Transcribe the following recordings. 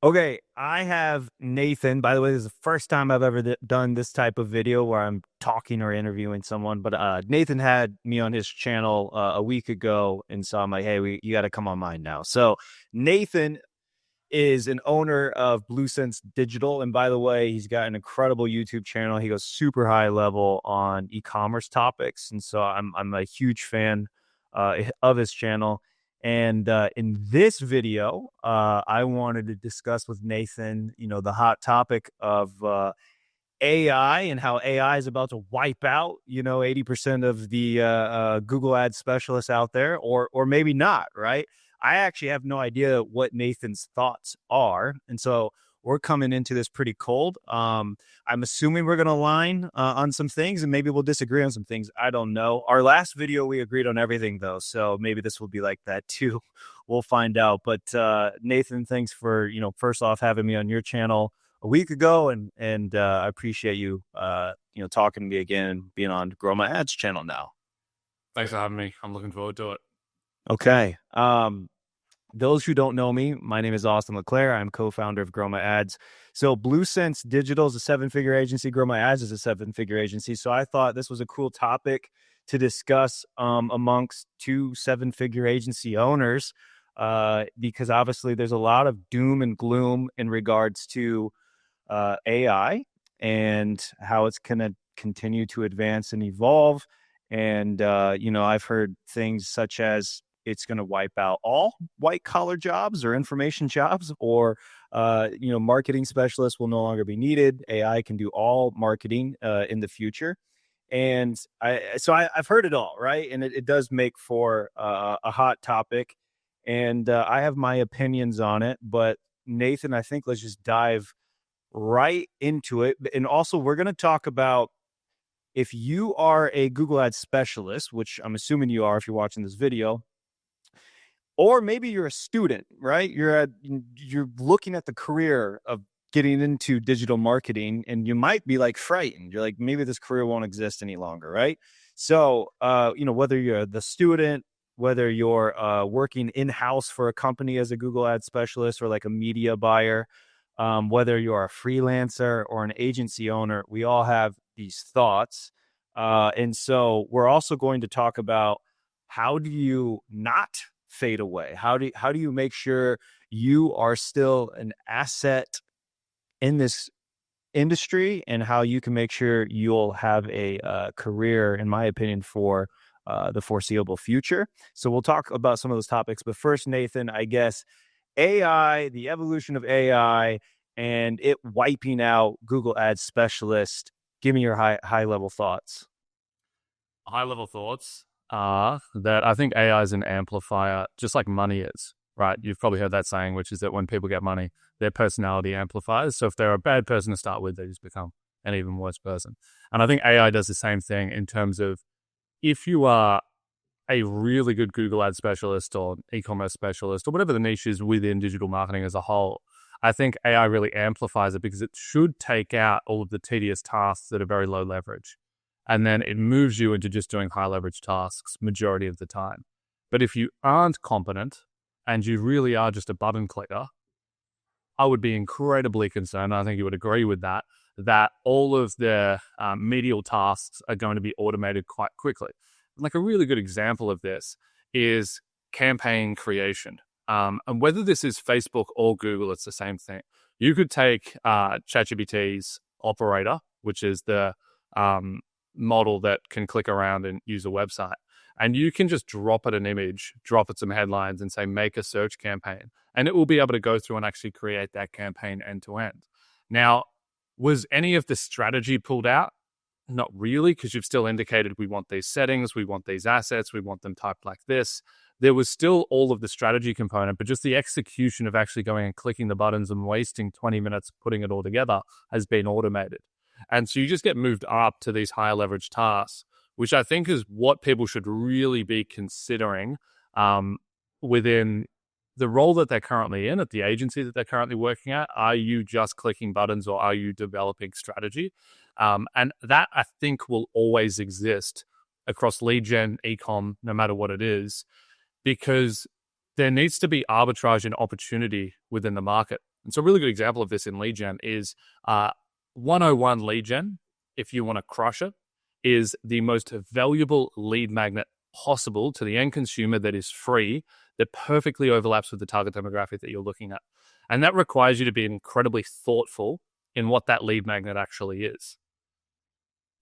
Okay, I have Nathan. By the way, this is the first time I've ever done this type of video where I'm talking or interviewing someone. But Nathan had me on his channel a week ago, and so I'm like, hey, you got to come on mine now. So Nathan is an owner of Blue Sense Digital, and by the way, he's got an incredible YouTube channel. He goes super high level on e-commerce topics, and so I'm a huge fan of his channel. And in this video, I wanted to discuss with Nathan, the hot topic of AI and how AI is about to wipe out, 80% of the Google Ads specialists out there, or maybe not, right? I actually have no idea what Nathan's thoughts are. And so we're coming into this pretty cold. I'm assuming we're going to align on some things and maybe we'll disagree on some things. I don't know. Our last video, we agreed on everything, though. So maybe this will be like that, too. We'll find out. But Nathan, thanks for, first off, having me on your channel a week ago. And I appreciate you, talking to me again, being on Grow My Ads channel now. Thanks for having me. I'm looking forward to it. Okay. Those who don't know me, my name is Austin LeClaire. I'm co-founder of Grow My Ads. So Blue Sense Digital is a seven-figure agency. Grow My Ads is a seven-figure agency. So I thought this was a cool topic to discuss amongst two seven-figure agency owners because obviously there's a lot of doom and gloom in regards to AI and how it's going to continue to advance and evolve. And, I've heard things such as it's going to wipe out all white collar jobs or information jobs, or, marketing specialists will no longer be needed. AI can do all marketing in the future. And I've heard it all, right? And it does make for a hot topic. And I have my opinions on it. But Nathan, I think let's just dive right into it. And also, we're going to talk about if you are a Google Ads specialist, which I'm assuming you are if you're watching this video, or maybe you're a student, right? You're looking at the career of getting into digital marketing, and you might be like frightened. You're like, maybe this career won't exist any longer, right? So, whether you're the student, whether you're working in-house for a company as a Google Ads specialist or like a media buyer, whether you're a freelancer or an agency owner, we all have these thoughts. And so we're also going to talk about how do you not fade away? How do you make sure you are still an asset in this industry, and how you can make sure you'll have a career, in my opinion, for the foreseeable future. So we'll talk about some of those topics. But first, Nathan, I guess AI, the evolution of AI, and it wiping out Google Ads specialists. Give me your high level thoughts. High level thoughts are that I think AI is an amplifier, just like money is, right? You've probably heard that saying, which is that when people get money, their personality amplifies. So if they're a bad person to start with, they just become an even worse person. And I think AI does the same thing in terms of if you are a really good Google Ads specialist or e-commerce specialist or whatever the niche is within digital marketing as a whole, I think AI really amplifies it because it should take out all of the tedious tasks that are very low leverage. And then it moves you into just doing high leverage tasks majority of the time. But if you aren't competent and you really are just a button clicker, I would be incredibly concerned, I think you would agree with that all of the medial tasks are going to be automated quite quickly. Like a really good example of this is campaign creation. And whether this is Facebook or Google, it's the same thing. You could take ChatGPT's operator, which is the model that can click around and use a website, and you can just drop it an image, drop it some headlines, and say, make a search campaign. And it will be able to go through and actually create that campaign end to end. Now, was any of the strategy pulled out? Not really, because you've still indicated we want these settings, we want these assets, we want them typed like this. There was still all of the strategy component, but just the execution of actually going and clicking the buttons and wasting 20 minutes putting it all together has been automated. And so you just get moved up to these higher leverage tasks, which I think is what people should really be considering within the role that they're currently in, at the agency that they're currently working at. Are you just clicking buttons or are you developing strategy? And that, I think, will always exist across lead gen, e-com, no matter what it is, because there needs to be arbitrage and opportunity within the market. And so a really good example of this in lead gen is 101 lead gen, if you want to crush it, is the most valuable lead magnet possible to the end consumer that is free, that perfectly overlaps with the target demographic that you're looking at. And that requires you to be incredibly thoughtful in what that lead magnet actually is.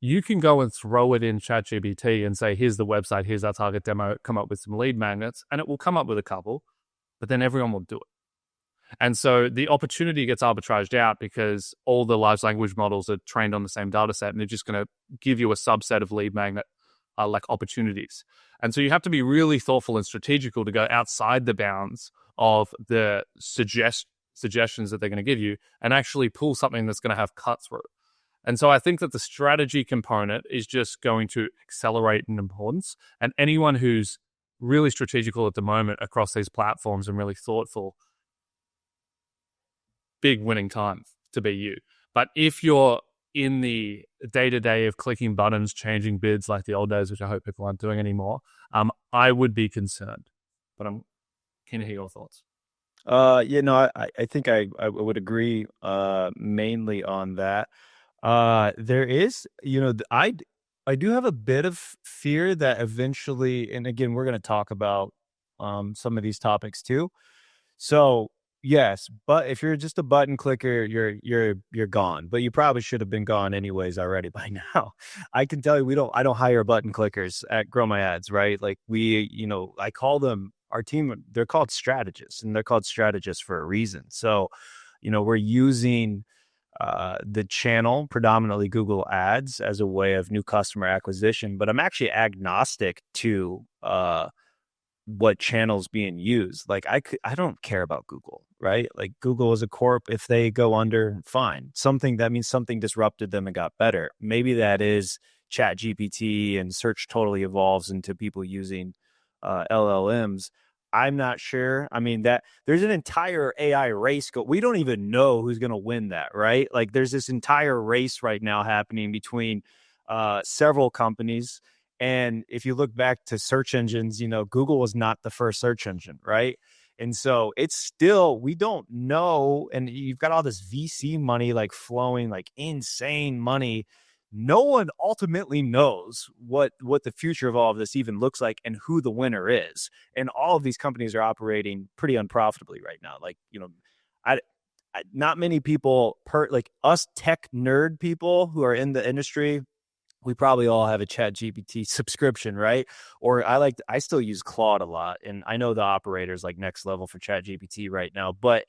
You can go and throw it in ChatGPT and say, here's the website, here's our target demo, come up with some lead magnets, and it will come up with a couple, but then everyone will do it. And so the opportunity gets arbitraged out because all the large language models are trained on the same data set, and they're just going to give you a subset of lead magnet like opportunities. And so you have to be really thoughtful and strategical to go outside the bounds of the suggestions that they're going to give you and actually pull something that's going to have cut through. And so I think that the strategy component is just going to accelerate in importance. And anyone who's really strategical at the moment across these platforms and really thoughtful, big winning time to be you. But if you're in the day-to-day of clicking buttons, changing bids like the old days, which I hope people aren't doing anymore, I would be concerned. But I'm keen to hear your thoughts. I think I would agree mainly on that. There is, I do have a bit of fear that eventually, and again, we're going to talk about some of these topics too. So yes, but if you're just a button clicker, you're gone. But you probably should have been gone anyways already by now. I can tell you, I don't hire button clickers at Grow My Ads, right? Like I call them our team. They're called strategists, and they're called strategists for a reason. So, we're using the channel, predominantly Google Ads, as a way of new customer acquisition. But I'm actually agnostic to what channel's being used. Like I don't care about Google, right? Like Google is a corp. If they go under, fine. That means something disrupted them and got better. Maybe that is Chat GPT and search totally evolves into people using LLMs. I'm not sure. I mean, that there's an entire AI race. We don't even know who's going to win that, right? Like there's this entire race right now happening between several companies. And if you look back to search engines, Google was not the first search engine, right? And so it's still, we don't know. And you've got all this VC money like flowing, like insane money. No one ultimately knows what the future of all of this even looks like and who the winner is. And all of these companies are operating pretty unprofitably right now. Like, not many people like us tech nerd people who are in the industry, we probably all have a Chat GPT subscription, right? Or I still use Claude a lot, and I know the operator's like next level for Chat GPT right now. But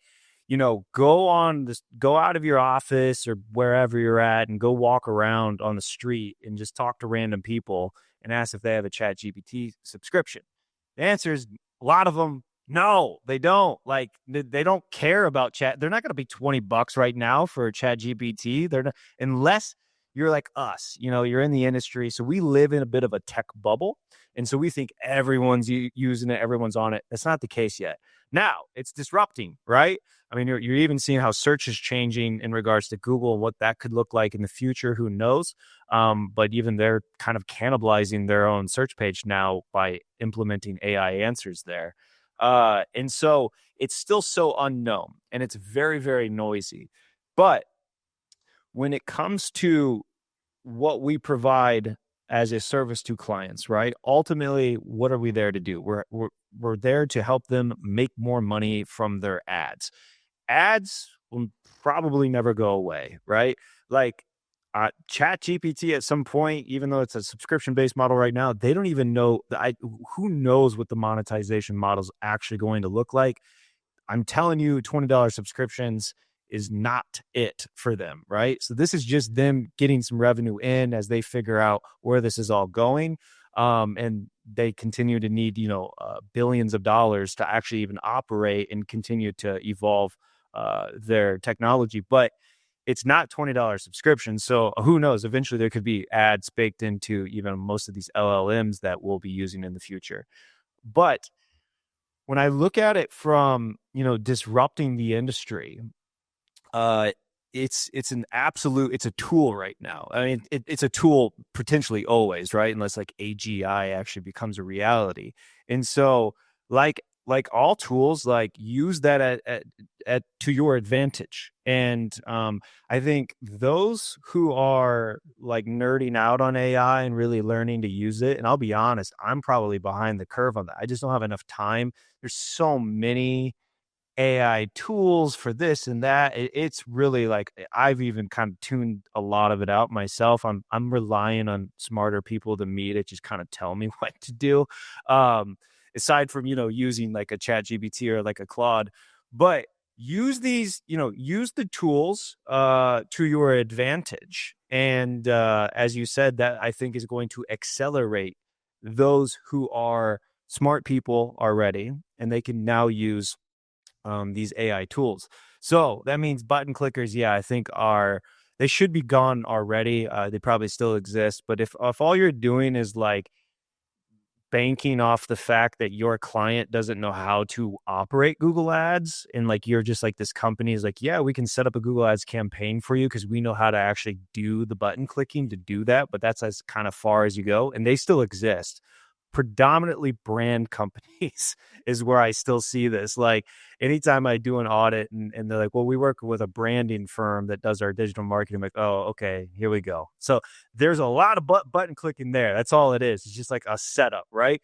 go out of your office or wherever you're at and go walk around on the street and just talk to random people and ask if they have a Chat GPT subscription. The answer is a lot of them, no, they don't. Like they don't care about chat. They're not going to be $20 right now for a Chat GPT. They're not, unless you're like us, you're in the industry. So we live in a bit of a tech bubble. And so we think everyone's using it, everyone's on it. That's not the case yet. Now it's disrupting, right? I mean, you're even seeing how search is changing in regards to Google and what that could look like in the future. Who knows? But even they're kind of cannibalizing their own search page now by implementing AI answers there. And so it's still so unknown and it's very, very noisy. But when it comes to what we provide as a service to clients, right? Ultimately, what are we there to do? We're there to help them make more money from their ads. Ads will probably never go away, right? Like Chat GPT at some point, even though it's a subscription-based model right now, they don't even know. Who knows what the monetization model is actually going to look like? I'm telling you, $20 subscriptions is not it for them, right? So this is just them getting some revenue in as they figure out where this is all going. And they continue to need, billions of dollars to actually even operate and continue to evolve their technology. But it's not $20 subscription. So who knows? Eventually there could be ads baked into even most of these LLMs that we'll be using in the future. But when I look at it from, disrupting the industry, it's a tool right now. I mean, it's a tool potentially always, right? Unless like AGI actually becomes a reality. And so like like all tools, like use that at to your advantage. And I think those who are like nerding out on AI and really learning to use it, and I'll be honest, I'm probably behind the curve on that. I just don't have enough time. There's so many AI tools for this and that. It's really like I've even kind of tuned a lot of it out myself. I'm relying on smarter people than me to just kind of tell me what to do. Aside from using like a Chat GPT or like a Claude, but use these, use the tools to your advantage. And as you said, that I think is going to accelerate those who are smart people already, and they can now use these AI tools. So that means button clickers, yeah, I think they should be gone already. They probably still exist, but if all you're doing is like banking off the fact that your client doesn't know how to operate Google Ads, and like you're just like, this company is like, yeah, we can set up a Google Ads campaign for you because we know how to actually do the button clicking to do that, but that's as kind of far as you go, and they still exist. Predominantly brand companies is where I still see this. Like anytime I do an audit and they're like, well, we work with a branding firm that does our digital marketing. I'm like, oh, okay, here we go. So there's a lot of button clicking there. That's all it is. It's just like a setup, right?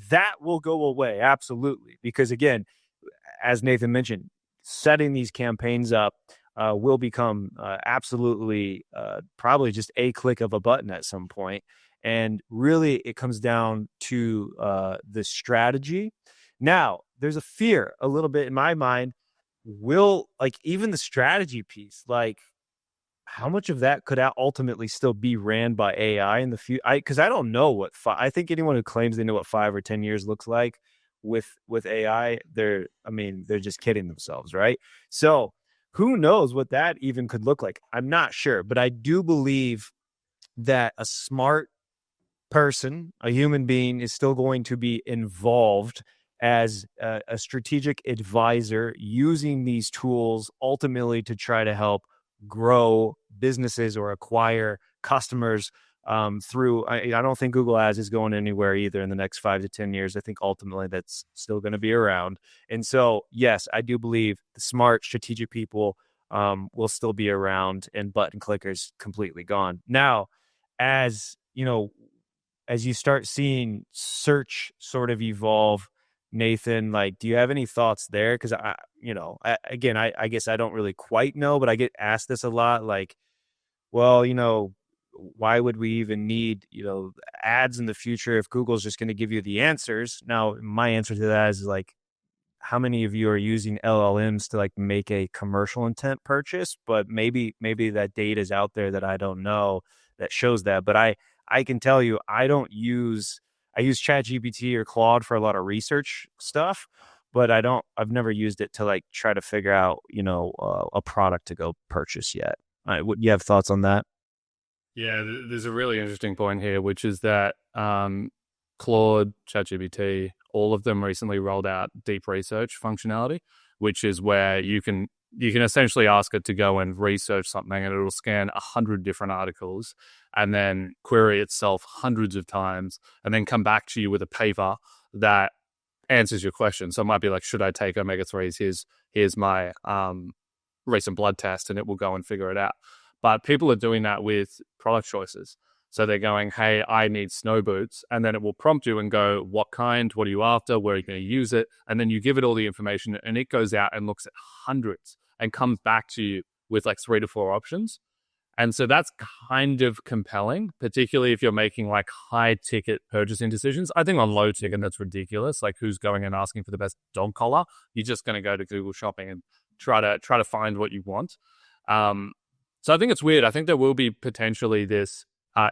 That will go away. Absolutely. Because again, as Nathan mentioned, setting these campaigns up will become absolutely probably just a click of a button at some point. And really, it comes down to the strategy. Now, there's a fear a little bit in my mind. Will, like, even the strategy piece, like, how much of that could ultimately still be ran by AI in the future? Because I don't know I think anyone who claims they know what 5 or 10 years looks like with AI, they're just kidding themselves, right? So who knows what that even could look like? I'm not sure, but I do believe that a smart person, a human being, is still going to be involved as a strategic advisor using these tools ultimately to try to help grow businesses or acquire customers through. I don't think Google Ads is going anywhere either in the next 5 to 10 years. I think ultimately that's still going to be around. And so, yes, I do believe the smart strategic people will still be around, and button clickers completely gone. Now, as as you start seeing search sort of evolve, Nathan, like, do you have any thoughts there? Because I guess I don't really quite know, but I get asked this a lot. Like, well, why would we even need, ads in the future if Google's just going to give you the answers? Now, my answer to that is like, how many of you are using LLMs to like make a commercial intent purchase? But maybe that data is out there that I don't know that shows that. But I can tell you, I use ChatGPT or Claude for a lot of research stuff, but I've never used it to like try to figure out, a product to go purchase yet. Would you have thoughts on that? Yeah, there's a really interesting point here, which is that Claude, ChatGPT, all of them recently rolled out deep research functionality, which is where you can essentially ask it to go and research something, and it'll scan 100 different articles and then query itself hundreds of times and then come back to you with a paper that answers your question. So it might be like, should I take omega-3s? Here's my recent blood test, and it will go and figure it out. But people are doing that with product choices. So they're going, hey, I need snow boots. And then it will prompt you and go, what kind? What are you after? Where are you going to use it? And then you give it all the information, and it goes out and looks at hundreds and comes back to you with like 3 to 4 options. And so that's kind of compelling, particularly if you're making like high ticket purchasing decisions. I think on low ticket, that's ridiculous. Like, who's going and asking for the best dog collar? You're just going to go to Google Shopping and try to find what you want. So I think it's weird. I think there will be potentially this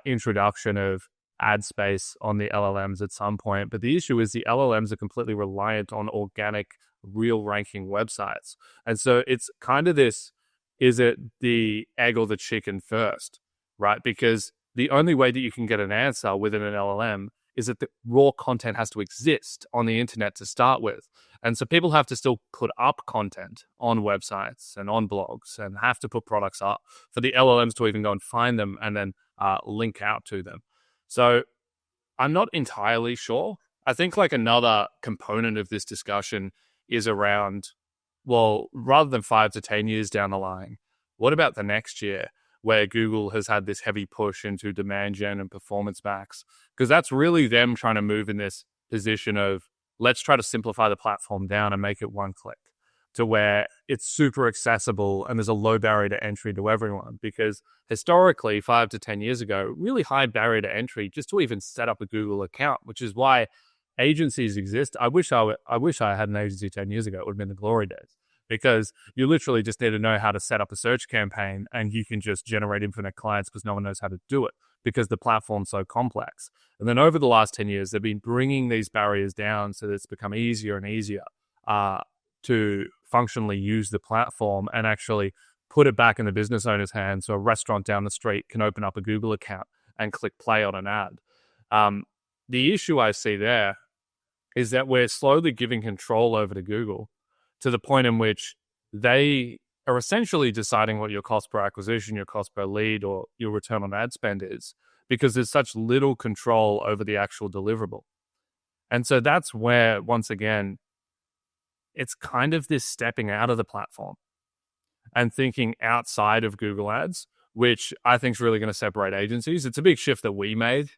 introduction of ad space on the LLMs at some point. But the issue is the LLMs are completely reliant on organic, real ranking websites. And so it's kind of this, is it the egg or the chicken first, right? Because the only way that you can get an answer within an LLM is that the raw content has to exist on the internet to start with. And so people have to still put up content on websites and on blogs and have to put products up for the LLMs to even go and find them and then link out to them. So I'm not entirely sure I think like another component of this discussion is around, well, rather than 5 to 10 years down the line, what about the next year where Google has had this heavy push into demand gen and performance max? Because that's really them trying to move in this position of let's try to simplify the platform down and make it one click to where it's super accessible and there's a low barrier to entry to everyone. Because historically, 5 to 10 years ago, really high barrier to entry just to even set up a Google account, which is why agencies exist. I wish I had an agency 10 years ago. It would have been the glory days, because you literally just need to know how to set up a search campaign and you can just generate infinite clients because no one knows how to do it because the platform's so complex. And then over the last 10 years, they've been bringing these barriers down so that it's become easier and easier to functionally use the platform and actually put it back in the business owner's hands. So a restaurant down the street can open up a Google account and click play on an ad. The issue I see there is that we're slowly giving control over to Google to the point in which they are essentially deciding what your cost per acquisition, your cost per lead, or your return on ad spend is, because there's such little control over the actual deliverable. And so that's where, once again, it's kind of this stepping out of the platform and thinking outside of Google Ads, which I think is really going to separate agencies. It's a big shift that we made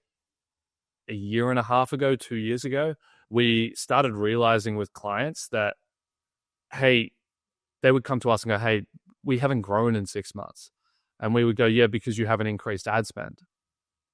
a year and a half ago, 2 years ago. We started realizing with clients that, hey, they would come to us and go, hey, we haven't grown in 6 months. And we would go, yeah, because you haven't increased ad spend.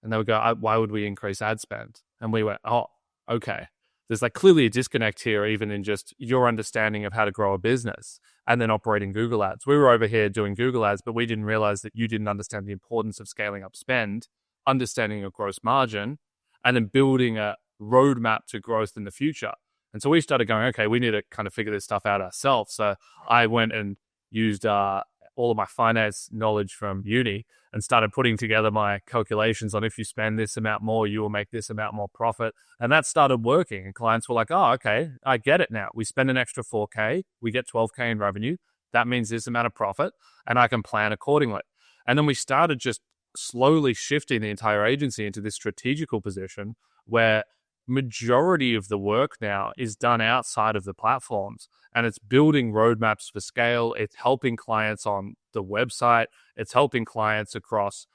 And they would go, why would we increase ad spend? And we went, oh, okay. There's like clearly a disconnect here, even in just your understanding of how to grow a business and then operating Google Ads. We were over here doing Google Ads, but we didn't realize that you didn't understand the importance of scaling up spend, understanding your gross margin, and then building a roadmap to growth in the future. And so we started going, okay, we need to kind of figure this stuff out ourselves. So I went and used all of my finance knowledge from uni and started putting together my calculations on if you spend this amount more, you will make this amount more profit. And that started working. And clients were like, oh, okay, I get it now. We spend an extra 4K, we get 12K in revenue. That means this amount of profit, and I can plan accordingly. And then we started just slowly shifting the entire agency into this strategical position where majority of the work now is done outside of the platforms, and it's building roadmaps for scale. It's helping clients on the website. It's helping clients across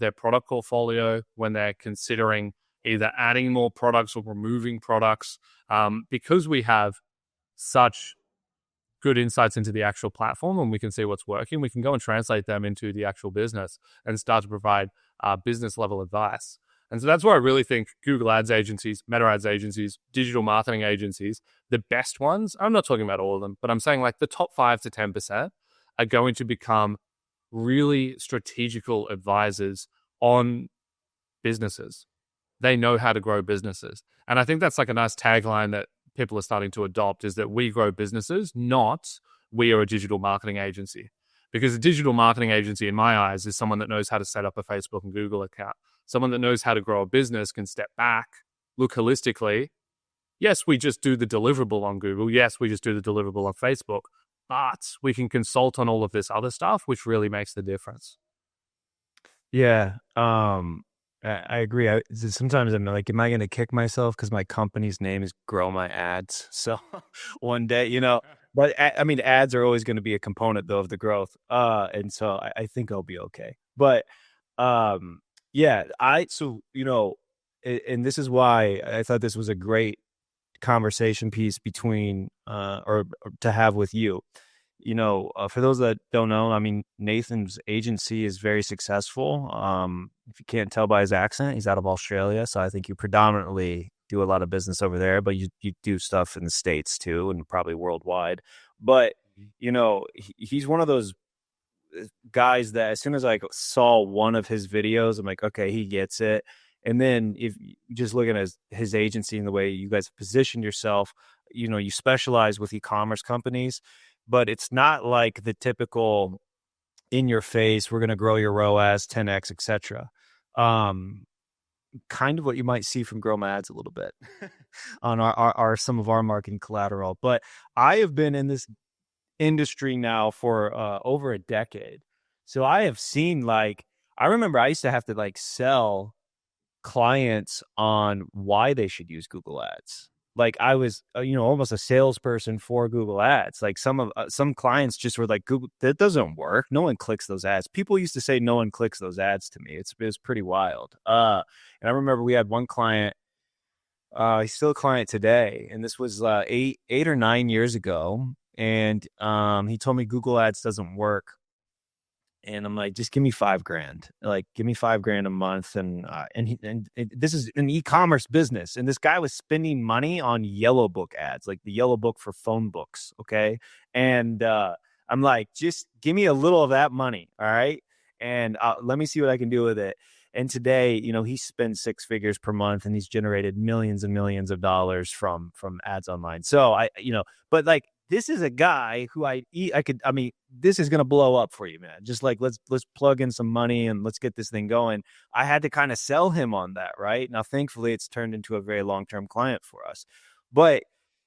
their product portfolio when they're considering either adding more products or removing products. Because we have such good insights into the actual platform and we can see what's working, we can go and translate them into the actual business and start to provide business level advice. And so that's where I really think Google Ads agencies, Meta Ads agencies, digital marketing agencies, the best ones, I'm not talking about all of them, but I'm saying like the top 5 to 10% are going to become really strategical advisors on businesses. They know how to grow businesses. And I think that's like a nice tagline that people are starting to adopt, is that we grow businesses, not we are a digital marketing agency. Because a digital marketing agency, in my eyes, is someone that knows how to set up a Facebook and Google account. Someone that knows how to grow a business can step back, look holistically. Yes, we just do the deliverable on Google. Yes, we just do the deliverable on Facebook. But we can consult on all of this other stuff, which really makes the difference. Yeah, I agree. Sometimes I'm like, am I going to kick myself because my company's name is Grow My Ads? So one day, but I mean, ads are always going to be a component though of the growth. And so I think I'll be okay. But yeah, and this is why I thought this was a great conversation piece between or to have with you. For those that don't know, I mean, Nathan's agency is very successful. If you can't tell by his accent, he's out of Australia. So I think you predominantly do a lot of business over there, but you do stuff in the States too, and probably worldwide. But, he's one of those guys that as soon as I saw one of his videos, I'm like, okay, he gets it. And then if you just looking at his agency and the way you guys positioned yourself, you specialize with e-commerce companies, but it's not like the typical in your face, we're going to grow your ROAS 10x, etc. Kind of what you might see from Grow My Ads a little bit on our some of our marketing collateral. But I have been in this industry now for over a decade. So I have seen I remember I used to have to sell clients on why they should use Google Ads. Like I was, almost a salesperson for Google Ads. Like some clients just were like, Google, that doesn't work. No one clicks those ads. People used to say no one clicks those ads to me. It was pretty wild. And I remember we had one client. He's still a client today, and this was 8 or 9 years ago. And he told me Google Ads doesn't work. And I'm like, just give me $5,000. Like, give me $5,000 a month. And this is an e-commerce business. And this guy was spending money on Yellow Book ads, like the Yellow Book for phone books. Okay. And I'm like, just give me a little of that money. All right. And let me see what I can do with it. And today, he spends 6 figures per month, and he's generated millions and millions of dollars from ads online. So but like, this is a guy who this is going to blow up for you, man. Just like, let's plug in some money and let's get this thing going. I had to kind of sell him on that. Right now, thankfully it's turned into a very long-term client for us. But,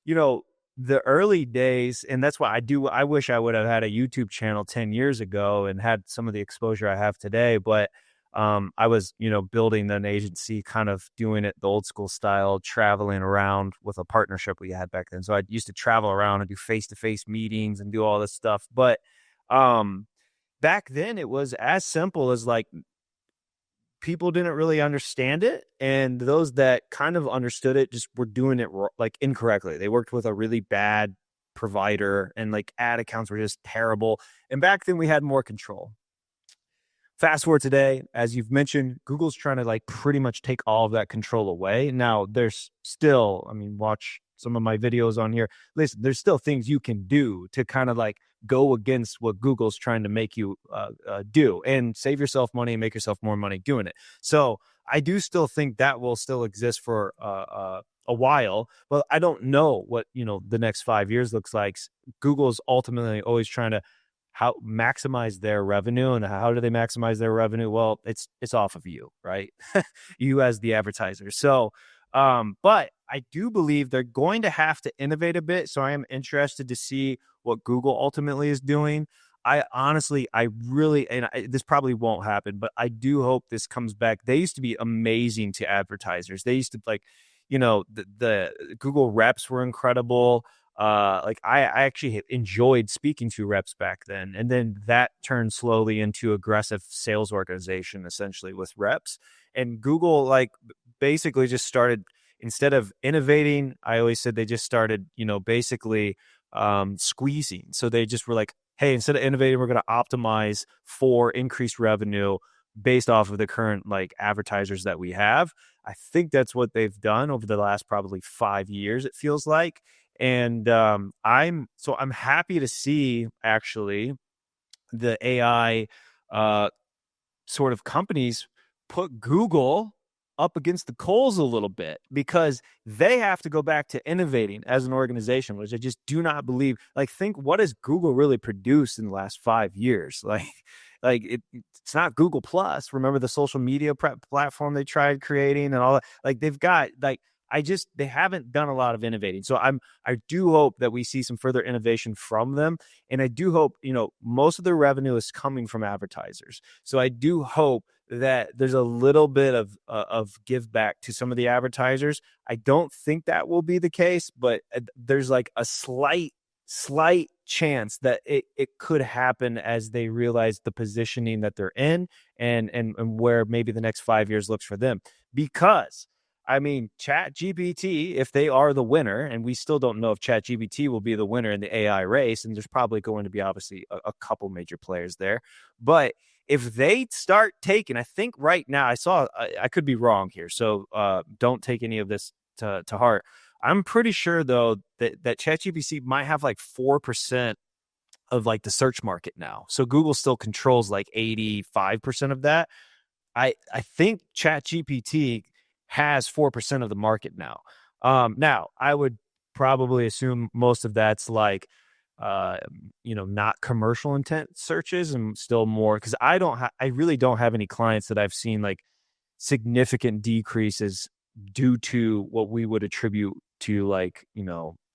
the early days, and that's why I wish I would have had a YouTube channel 10 years ago and had some of the exposure I have today. But I was, building an agency, kind of doing it the old school style, traveling around with a partnership we had back then. So I used to travel around and do face-to-face meetings and do all this stuff. But back then it was as simple as like, people didn't really understand it. And those that kind of understood it just were doing it like incorrectly. They worked with a really bad provider, and like ad accounts were just terrible. And back then we had more control. Fast forward today, as you've mentioned, Google's trying to like pretty much take all of that control away. Now, there's still, watch some of my videos on here. Listen, there's still things you can do to kind of like go against what Google's trying to make you do, and save yourself money and make yourself more money doing it. So I do still think that will still exist for a while, but I don't know what, the next 5 years looks like. Google's ultimately always trying to maximize their revenue. And how do they maximize their revenue? Well, it's off of you, right? You as the advertiser. So, but I do believe they're going to have to innovate a bit. So I am interested to see what Google ultimately is doing. This probably won't happen, but I do hope this comes back. They used to be amazing to advertisers. They used to the Google reps were incredible. I actually enjoyed speaking to reps back then. And then that turned slowly into aggressive sales organization, essentially, with reps. And Google basically just started, instead of innovating, I always said they just started, basically squeezing. So they just were like, hey, instead of innovating, we're going to optimize for increased revenue based off of the current advertisers that we have. I think that's what they've done over the last probably 5 years, it feels like. And I'm happy to see actually the AI sort of companies put Google up against the coals a little bit, because they have to go back to innovating as an organization, which I just do not believe. Think, what has Google really produced in the last 5 years? It's not Google Plus. Remember the social media platform they tried creating and all that? They've got they haven't done a lot of innovating. So I do hope that we see some further innovation from them. And I do hope, most of their revenue is coming from advertisers. So I do hope that there's a little bit of give back to some of the advertisers. I don't think that will be the case, but there's a slight chance that it could happen as they realize the positioning that they're in and where maybe the next 5 years looks for them. Because ChatGPT, if they are the winner, and we still don't know if ChatGPT will be the winner in the AI race, and there's probably going to be obviously a couple major players there. But if they start taking, I think right now, I could be wrong here, so don't take any of this to heart. I'm pretty sure though that ChatGPT might have 4% of the search market now. So Google still controls 85% of that. I think ChatGPT has 4% of the market now. Now I would probably assume most of that's not commercial intent searches, and still more, because I really don't have any clients that I've seen significant decreases due to what we would attribute to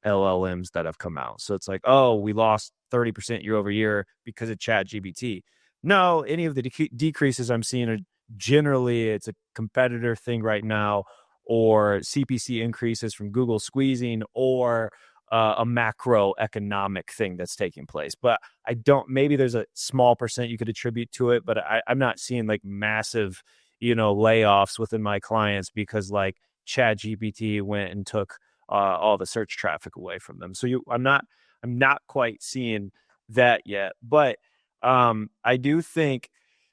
LLMs that have come out. So it's we lost 30% year over year because of ChatGPT. No, any of the decreases I'm seeing are generally it's a competitor thing right now, or CPC increases from Google squeezing, or a macroeconomic thing that's taking place. But I don't, maybe there's a small percent you could attribute to it, but I'm not seeing like massive, layoffs within my clients because like Chat GPT went and took all the search traffic away from them. So I'm not quite seeing that yet. But I do think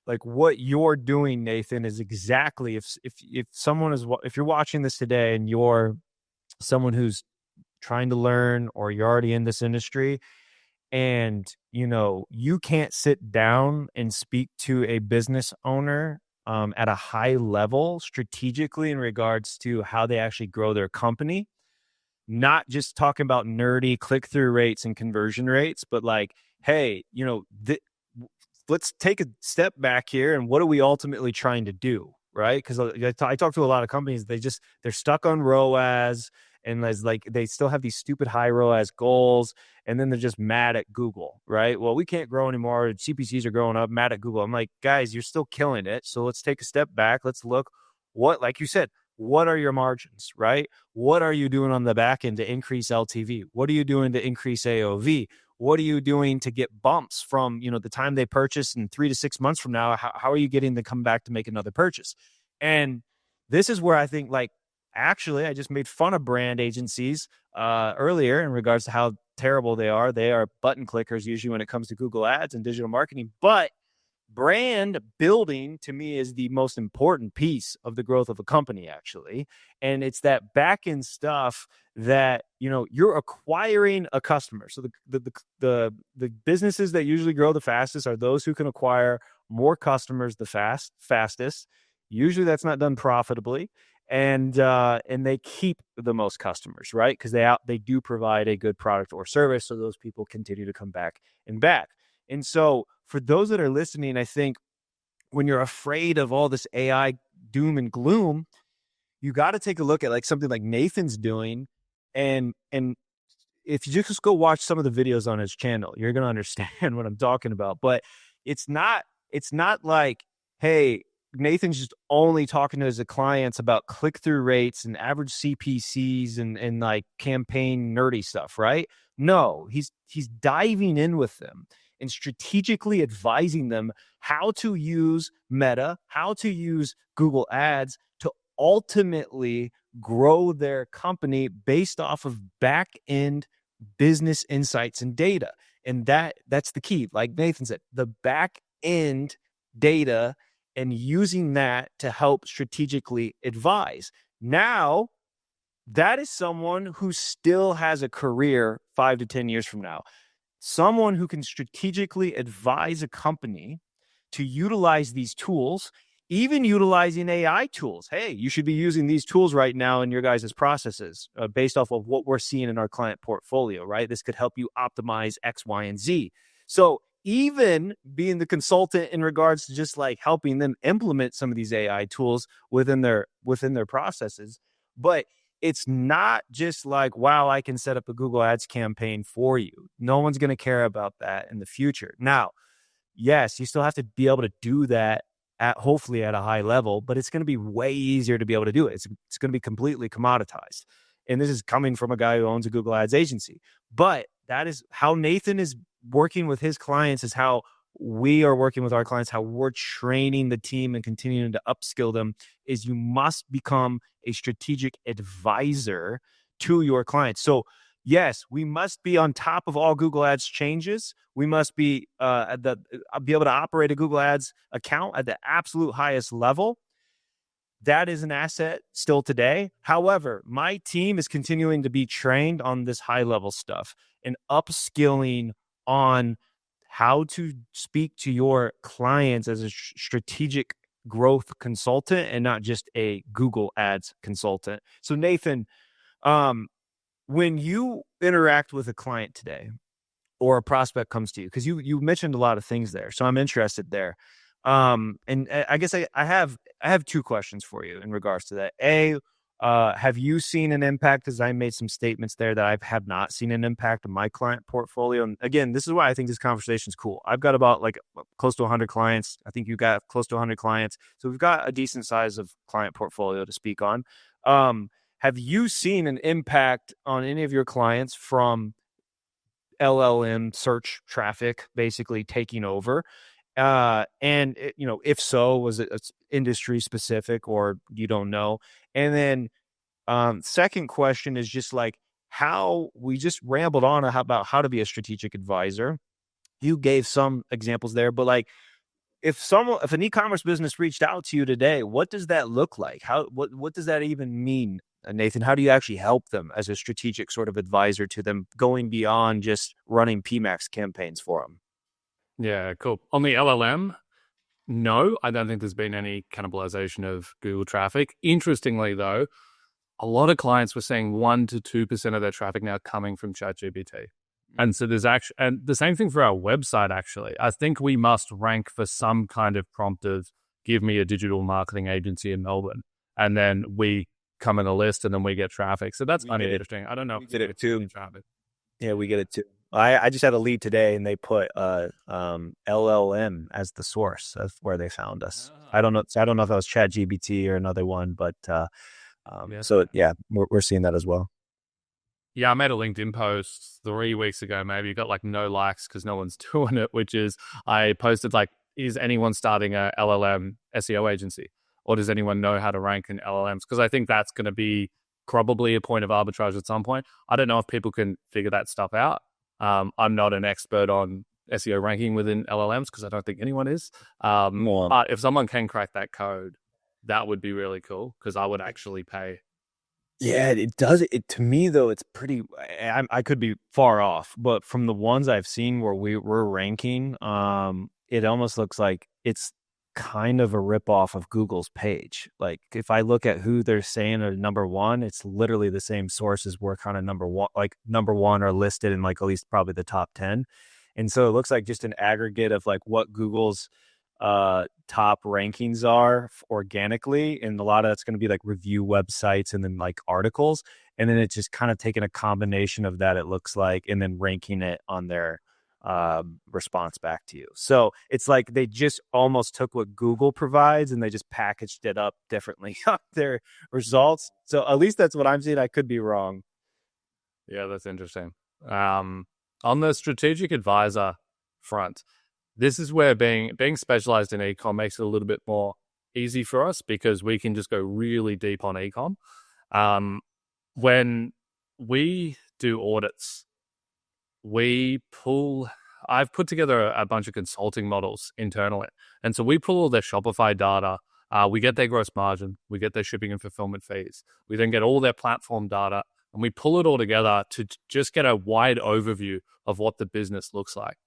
like what you're doing, Nathan, is exactly, if someone is, if you're watching this today and you're someone who's trying to learn, or you're already in this industry, and you can't sit down and speak to a business owner at a high level strategically in regards to how they actually grow their company, not just talking about nerdy click-through rates and conversion rates, but like, hey, let's take a step back here, and what are we ultimately trying to do, right? Because I talk to a lot of companies, they're stuck on ROAS, and like they still have these stupid high ROAS goals, and then they're just mad at Google, right? Well, we can't grow anymore. CPCs are growing up, mad at Google. I'm like, guys, you're still killing it. So let's take a step back. Let's look like you said, what are your margins, right? What are you doing on the back end to increase LTV? What are you doing to increase AOV? What are you doing to get bumps from, the time they purchase, and 3 to 6 months from now? How are you getting to come back to make another purchase? And this is where I think, like, actually, I just made fun of brand agencies earlier in regards to how terrible they are. They are button clickers usually when it comes to Google Ads and digital marketing. But brand building to me is the most important piece of the growth of a company, actually. And it's that back end stuff that, you're acquiring a customer. So the businesses that usually grow the fastest are those who can acquire more customers the fastest. Usually that's not done profitably. And they keep the most customers, right? Because they do provide a good product or service, so those people continue to come back and back. And so for those that are listening, I think when you're afraid of all this AI doom and gloom, you got to take a look at like something like Nathan's doing. And if you just go watch some of the videos on his channel, you're going to understand what I'm talking about. But it's not like, hey, Nathan's just only talking to his clients about click-through rates and average CPCs and like campaign nerdy stuff, right? No, he's diving in with them and strategically advising them how to use Meta, how to use Google Ads to ultimately grow their company based off of back-end business insights and data. And that's the key. Like Nathan said, the back-end data, and using that to help strategically advise. Now, that is someone who still has a career 5 to 10 years from now. Someone who can strategically advise a company to utilize these tools, even utilizing AI tools. Hey, you should be using these tools right now in your guys' processes based off of what we're seeing in our client portfolio, right? This could help you optimize X, Y, and Z. So even being the consultant in regards to just like helping them implement some of these AI tools within their processes. But it's not just like, wow, I can set up a Google Ads campaign for you. No one's going to care about that in the future. Now, yes, you still have to be able to do that hopefully at a high level, but it's going to be way easier to be able to do it. It's going to be completely commoditized. And this is coming from a guy who owns a Google Ads agency. But that is how Nathan is working with his clients, is how we are working with our clients, how we're training the team and continuing to upskill them, is you must become a strategic advisor to your clients. So yes, we must be on top of all Google Ads changes. We must be be able to operate a Google Ads account at the absolute highest level. That is an asset still today. However, my team is continuing to be trained on this high level stuff and upskilling on how to speak to your clients as a strategic growth consultant and not just a Google Ads consultant. So Nathan, when you interact with a client today or a prospect comes to you, because you mentioned a lot of things there, so I'm interested there. And I guess I have two questions for you in regards to that. A, Have you seen an impact? Because I made some statements there that I have not seen an impact on my client portfolio. And again, this is why I think this conversation is cool. I've got about like close to 100 clients. I think you got close to 100 clients. So we've got a decent size of client portfolio to speak on. Have you seen an impact on any of your clients from LLM search traffic basically taking over? If so, was it industry specific or you don't know? And then second question is just like how we just rambled on about how to be a strategic advisor. You gave some examples there, but like if an e-commerce business reached out to you today, what does that look like? What does that even mean, Nathan? How do you actually help them as a strategic sort of advisor to them, going beyond just running PMAX campaigns for them? Yeah, cool. On the LLM, no, I don't think there's been any cannibalization of Google traffic. Interestingly, though, a lot of clients were saying 1 to 2% of their traffic now coming from ChatGPT. And so there's actually, and the same thing for our website, actually. I think we must rank for some kind of prompt of give me a digital marketing agency in Melbourne. And then we come in a list and then we get traffic. So that's kind of interesting. I don't know. We get it too. Traffic. Yeah, we get it too. I just had a lead today and they put LLM as the source of where they found us. I don't know if that was ChatGPT or another one, but so yeah, we're seeing that as well. Yeah, I made a LinkedIn post 3 weeks ago, maybe. Got like no likes because no one's doing it, which is I posted like, is anyone starting a LLM SEO agency? Or does anyone know how to rank in LLMs? Because I think that's going to be probably a point of arbitrage at some point. I don't know if people can figure that stuff out. I'm not an expert on SEO ranking within LLMs because I don't think anyone is. But if someone can crack that code, that would be really cool because I would actually pay. Yeah, it does. It to me though, it's pretty. I could be far off, but from the ones I've seen where we're ranking, it almost looks like it's kind of a ripoff of Google's page. Like if I look at who they're saying are number one, it's literally the same sources were kind of number one are listed in like at least probably the top 10. And so it looks like just an aggregate of like what Google's top rankings are organically, and a lot of that's going to be like review websites and then like articles, and then it's just kind of taking a combination of that, it looks like, and then ranking it on their response back to you. So it's like they just almost took what Google provides and they just packaged it up differently on their results. So at least that's what I'm seeing. I could be wrong. Yeah, that's interesting. On the strategic advisor front, this is where being specialized in ecom makes it a little bit more easy for us because we can just go really deep on ecom. When we do audits, I've put together a bunch of consulting models internally. And so we pull all their Shopify data. We get their gross margin. We get their shipping and fulfillment fees. We then get all their platform data and we pull it all together to just get a wide overview of what the business looks like.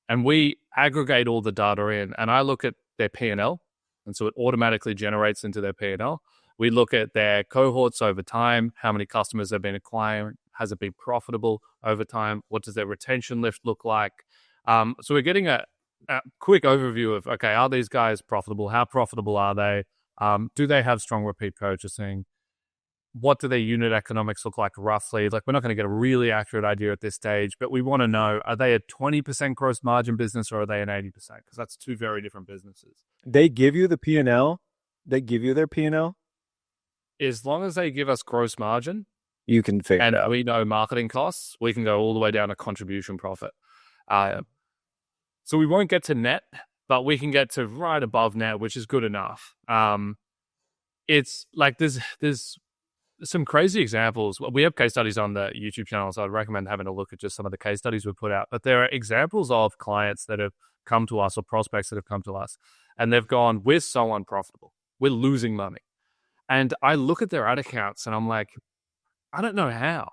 And we aggregate all the data in, and I look at their P&L, and so it automatically generates into their P&L. We look at their cohorts over time, how many customers they've been acquiring, has it been profitable over time, what does their retention lift look like? So we're getting a quick overview of, okay, are these guys profitable? How profitable are they? Do they have strong repeat purchasing? What do their unit economics look like roughly? Like, we're not going to get a really accurate idea at this stage, but we want to know, are they a 20% gross margin business or are they an 80%? Because that's two very different businesses. They give you the P&L? They give you their P&L? As long as they give us gross margin, you can figure it out. And we know marketing costs, we can go all the way down to contribution profit. So we won't get to net, but we can get to right above net, which is good enough. It's like there's some crazy examples. We have case studies on the YouTube channel, so I'd recommend having a look at just some of the case studies we put out. But there are examples of clients that have come to us or prospects that have come to us, and they've gone, we're so unprofitable. We're losing money. And I look at their ad accounts and I'm like, I don't know how.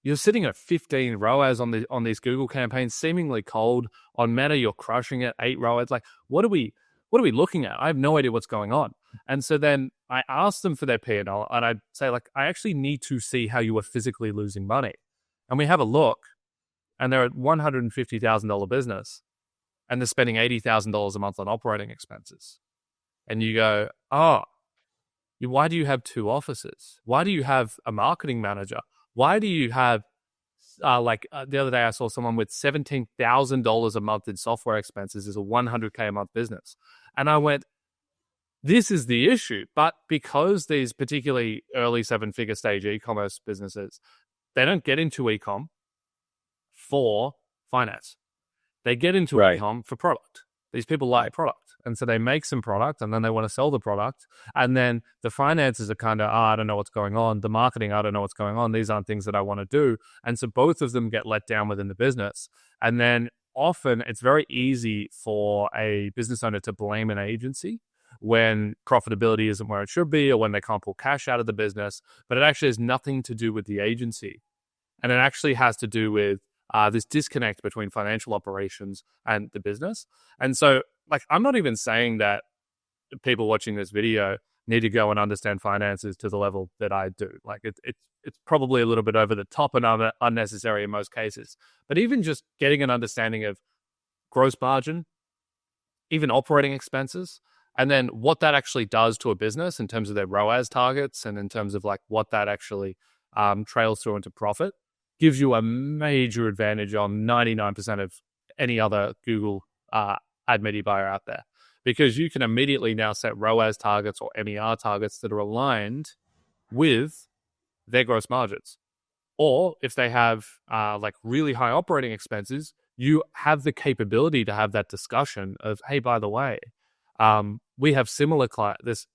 You're sitting at 15 ROAS on these Google campaigns, seemingly cold. On Meta, you're crushing it, 8 ROAS. Like, what are we looking at? I have no idea what's going on. And so then I asked them for their P&L, and I'd say, like, I actually need to see how you are physically losing money. And we have a look, and they're a $150,000 business, and they're spending $80,000 a month on operating expenses. And you go, oh, Why do you have two offices? Why do you have a marketing manager? Why do you have the other day I saw someone with $17,000 a month in software expenses as a $100K a month business. And I went, this is the issue. But because these particularly early 7-figure stage e-commerce businesses, they don't get into e-com for finance. They get into Right. e-com for product. These people like product. And so they make some product and then they want to sell the product. And then the finances are kind of, I don't know what's going on. The marketing, I don't know what's going on. These aren't things that I want to do. And so both of them get let down within the business. And then often it's very easy for a business owner to blame an agency when profitability isn't where it should be or when they can't pull cash out of the business. But it actually has nothing to do with the agency. And it actually has to do with this disconnect between financial operations and the business. And so, I'm not even saying that people watching this video need to go and understand finances to the level that I do. It's probably a little bit over the top and unnecessary in most cases. But even just getting an understanding of gross margin, even operating expenses, and then what that actually does to a business in terms of their ROAS targets and in terms of what that actually trails through into profit, gives you a major advantage on 99% of any other Google ad media buyer out there, because you can immediately now set ROAS targets or MER targets that are aligned with their gross margins. Or if they have really high operating expenses, you have the capability to have that discussion of, hey, by the way, we have similar clients. This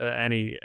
any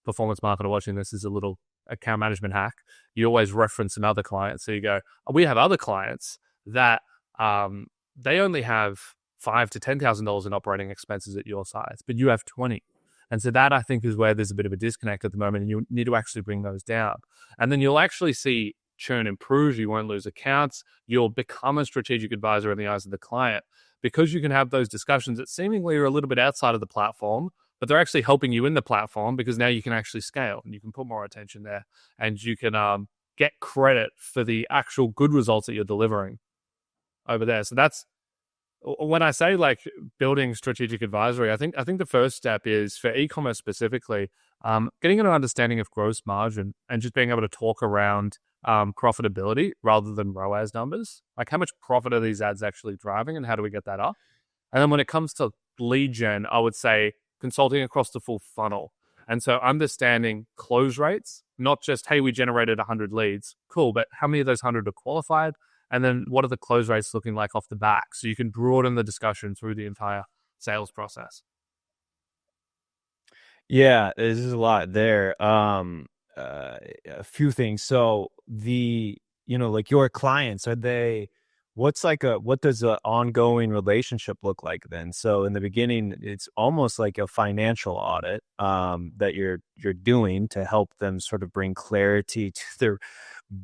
performance marketer watching this is a little account management hack. You always reference another client. So you go, we have other clients that they only have $5,000 to $10,000 in operating expenses at your size, but you have 20. And so that, I think, is where there's a bit of a disconnect at the moment, and you need to actually bring those down. And then you'll actually see churn improve. You won't lose accounts. You'll become a strategic advisor in the eyes of the client because you can have those discussions that seemingly are a little bit outside of the platform, but they're actually helping you in the platform because now you can actually scale and you can put more attention there and you can get credit for the actual good results that you're delivering over there. So that's when I say building strategic advisory, I think the first step is for e-commerce specifically, getting an understanding of gross margin and just being able to talk around profitability rather than ROAS numbers. How much profit are these ads actually driving and how do we get that up? And then when it comes to lead gen, I would say consulting across the full funnel. And so understanding close rates, not just, hey, we generated 100 leads. Cool, but how many of those 100 are qualified? And then what are the close rates looking like off the back? So you can broaden the discussion through the entire sales process. Yeah, there's a lot there. A few things. So your clients, what does an ongoing relationship look like then? So in the beginning, it's almost like a financial audit that you're doing to help them sort of bring clarity to their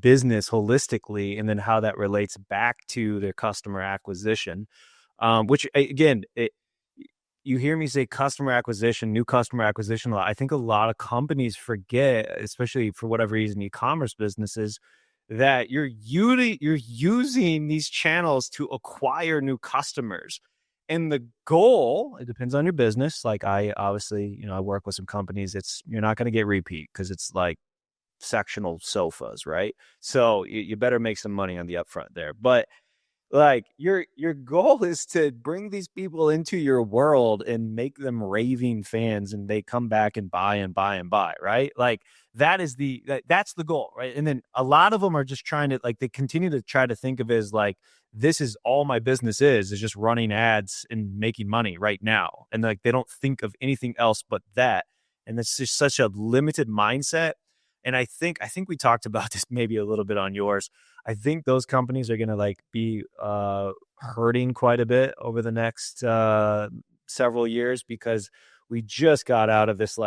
business holistically, and then how that relates back to their customer acquisition, which again, you hear me say customer acquisition, new customer acquisition a lot. I think a lot of companies forget, especially for whatever reason, e-commerce businesses, that you're using these channels to acquire new customers. And the goal, it depends on your business. I obviously, I work with some companies. You're not going to get repeat because it's like sectional sofas, right? So you better make some money on the upfront there. But your goal is to bring these people into your world and make them raving fans, and they come back and buy and buy and buy, right? That's the goal, right? And then a lot of them are just trying to they continue to try to think of it as this is all my business is just running ads and making money right now, and they don't think of anything else but that. And it's just such a limited mindset. And I think we talked about this maybe a little bit on yours. I think those companies are going to be hurting quite a bit over the next several years, because we just got out of this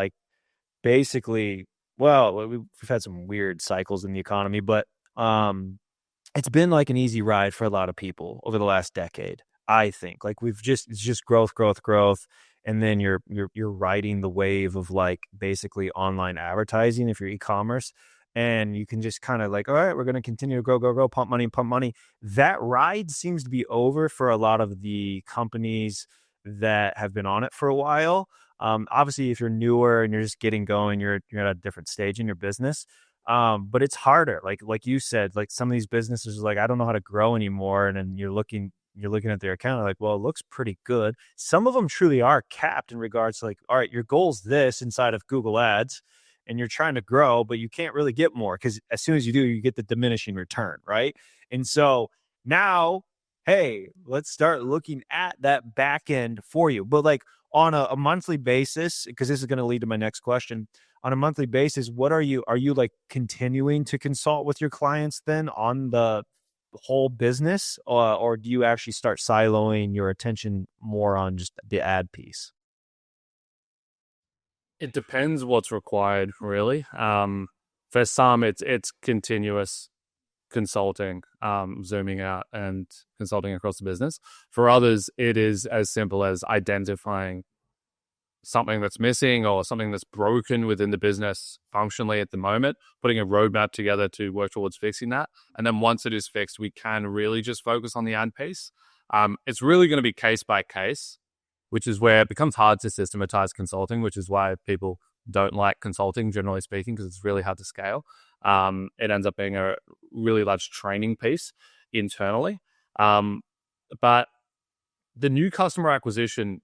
basically, well, we've had some weird cycles in the economy, but it's been an easy ride for a lot of people over the last decade. I think it's just growth. And then you're riding the wave of basically online advertising if you're e-commerce, and you can just kind of all right, we're going to continue to grow, pump money. That ride seems to be over for a lot of the companies that have been on it for a while. Obviously, if you're newer and you're just getting going, you're at a different stage in your business. But it's harder. Like you said, like some of these businesses are like, I don't know how to grow anymore. And then you're looking at their account like, well, it looks pretty good. Some of them truly are capped in regards to like, all right, your goal's this inside of Google Ads and you're trying to grow, but you can't really get more because as soon as you do, you get the diminishing return, right? And so now, hey, let's start looking at that back end for you. But like on a monthly basis, because this is going to lead to my next question. On a monthly basis, what are you like continuing to consult with your clients then on the whole business, or do you actually start siloing your attention more on just the ad piece? It depends what's required, really. For some, it's continuous consulting, zooming out and consulting across the business. For others, it is as simple as identifying something that's missing or something that's broken within the business functionally at the moment, putting a roadmap together to work towards fixing that. And then once it is fixed, we can really just focus on the ad piece. It's really going to be case by case, which is where it becomes hard to systematize consulting, which is why people don't like consulting, generally speaking, because it's really hard to scale. It ends up being a really large training piece internally. But the new customer acquisition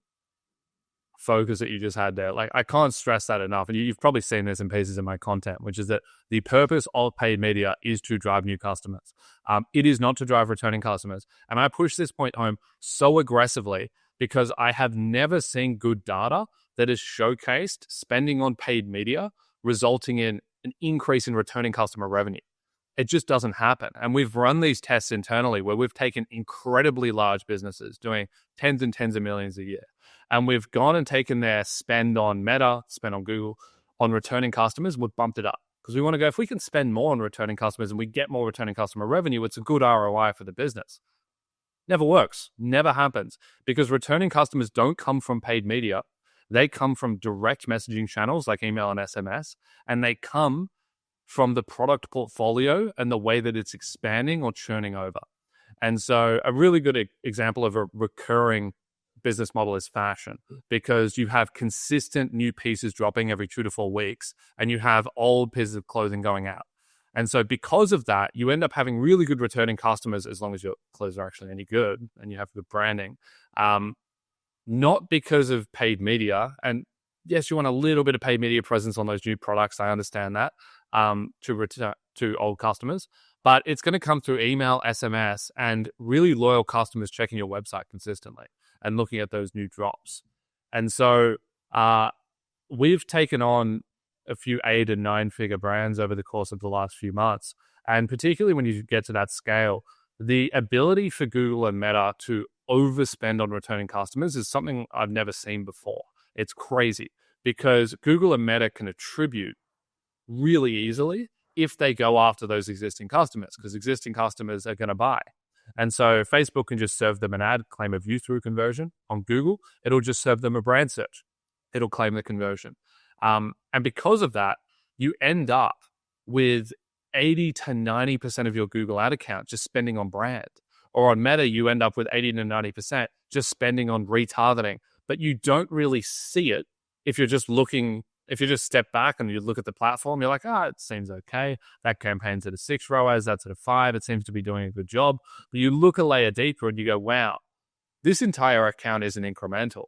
focus that you just had there, like I can't stress that enough. And you've probably seen this in pieces of my content, which is that the purpose of paid media is to drive new customers. It is not to drive returning customers. And I push this point home so aggressively because I have never seen good data that has showcased spending on paid media resulting in an increase in returning customer revenue. It just doesn't happen. And we've run these tests internally where we've taken incredibly large businesses doing tens and tens of millions a year. And we've gone and taken their spend on Meta, spend on Google, on returning customers, we've bumped it up. Because we want to go, if we can spend more on returning customers and we get more returning customer revenue, it's a good ROI for the business. Never works, never happens. Because returning customers don't come from paid media. They come from direct messaging channels like email and SMS. And they come from the product portfolio and the way that it's expanding or churning over. And so a really good example of a recurring business model is fashion, because you have consistent new pieces dropping every 2 to 4 weeks and you have old pieces of clothing going out. And so because of that, you end up having really good returning customers as long as your clothes are actually any good and you have good branding. Not because of paid media. And yes, you want a little bit of paid media presence on those new products. I understand that, to return to old customers, but it's going to come through email, SMS, and really loyal customers checking your website consistently and looking at those new drops. And so we've taken on a few 8 and 9 figure brands over the course of the last few months. And particularly when you get to that scale, the ability for Google and Meta to overspend on returning customers is something I've never seen before. It's crazy because Google and Meta can attribute really easily if they go after those existing customers, because existing customers are going to buy. And so Facebook can just serve them an ad, claim a view through conversion. On Google, it'll just serve them a brand search. It'll claim the conversion. And because of that, you end up with 80 to 90% of your Google ad account just spending on brand. Or on Meta, you end up with 80 to 90% just spending on retargeting. But you don't really see it if you're just looking. If you just step back and you look at the platform, you're like, it seems okay. That campaign's at a 6 ROAS, that's at a 5. It seems to be doing a good job. But you look a layer deeper and you go, wow, this entire account isn't incremental.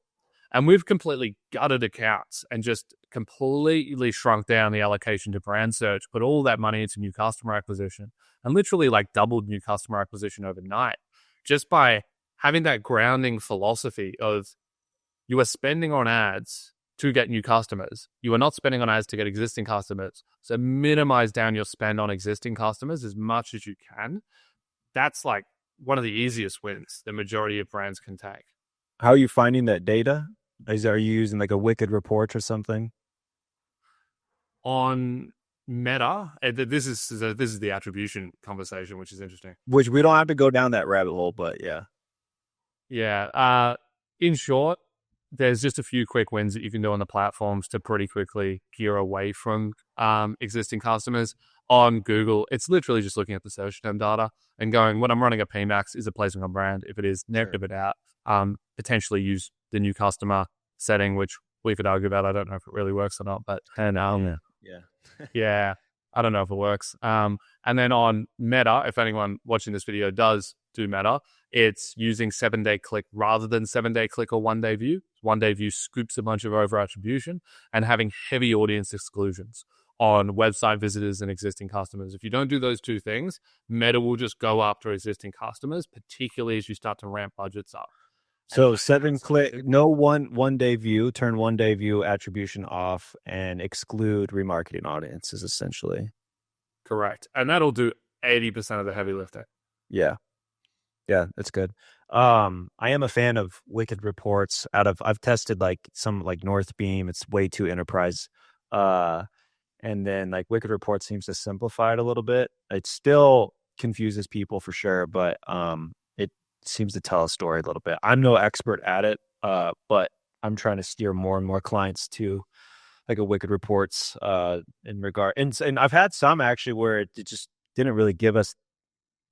And we've completely gutted accounts and just completely shrunk down the allocation to brand search, put all that money into new customer acquisition, and literally like doubled new customer acquisition overnight just by having that grounding philosophy of you are spending on ads to get new customers. You are not spending on ads to get existing customers. So minimize down your spend on existing customers as much as you can. That's like one of the easiest wins the majority of brands can take. How are you finding that data? Are you using like a Wicked report or something? On Meta, this is the attribution conversation, which is interesting. Which we don't have to go down that rabbit hole, but yeah. Yeah. In short, there's just a few quick wins that you can do on the platforms to pretty quickly gear away from existing customers. On Google, it's literally just looking at the search term data and going, when I'm running a PMAX, is it placing on brand? If it is, negative it out. Potentially use the new customer setting, which we could argue about. I don't know if it really works or not, but Yeah. yeah, I don't know if it works. And then on Meta, if anyone watching this video does do Meta, it's using 7-day click rather than 7-day click or 1-day view. 1-day view scoops a bunch of over attribution and having heavy audience exclusions on website visitors and existing customers. If you don't do those two things, Meta will just go after existing customers, particularly as you start to ramp budgets up. So 7-click, no one day view, turn 1-day view attribution off and exclude remarketing audiences essentially. Correct. And that'll do 80% of the heavy lifting. Yeah. Yeah, that's good. I am a fan of Wicked Reports I've tested like some like Northbeam. It's way too enterprise. And then like Wicked Reports seems to simplify it a little bit. It still confuses people for sure, but it seems to tell a story a little bit. I'm no expert at it, but I'm trying to steer more and more clients to like a Wicked Reports in regard. And I've had some actually where it just didn't really give us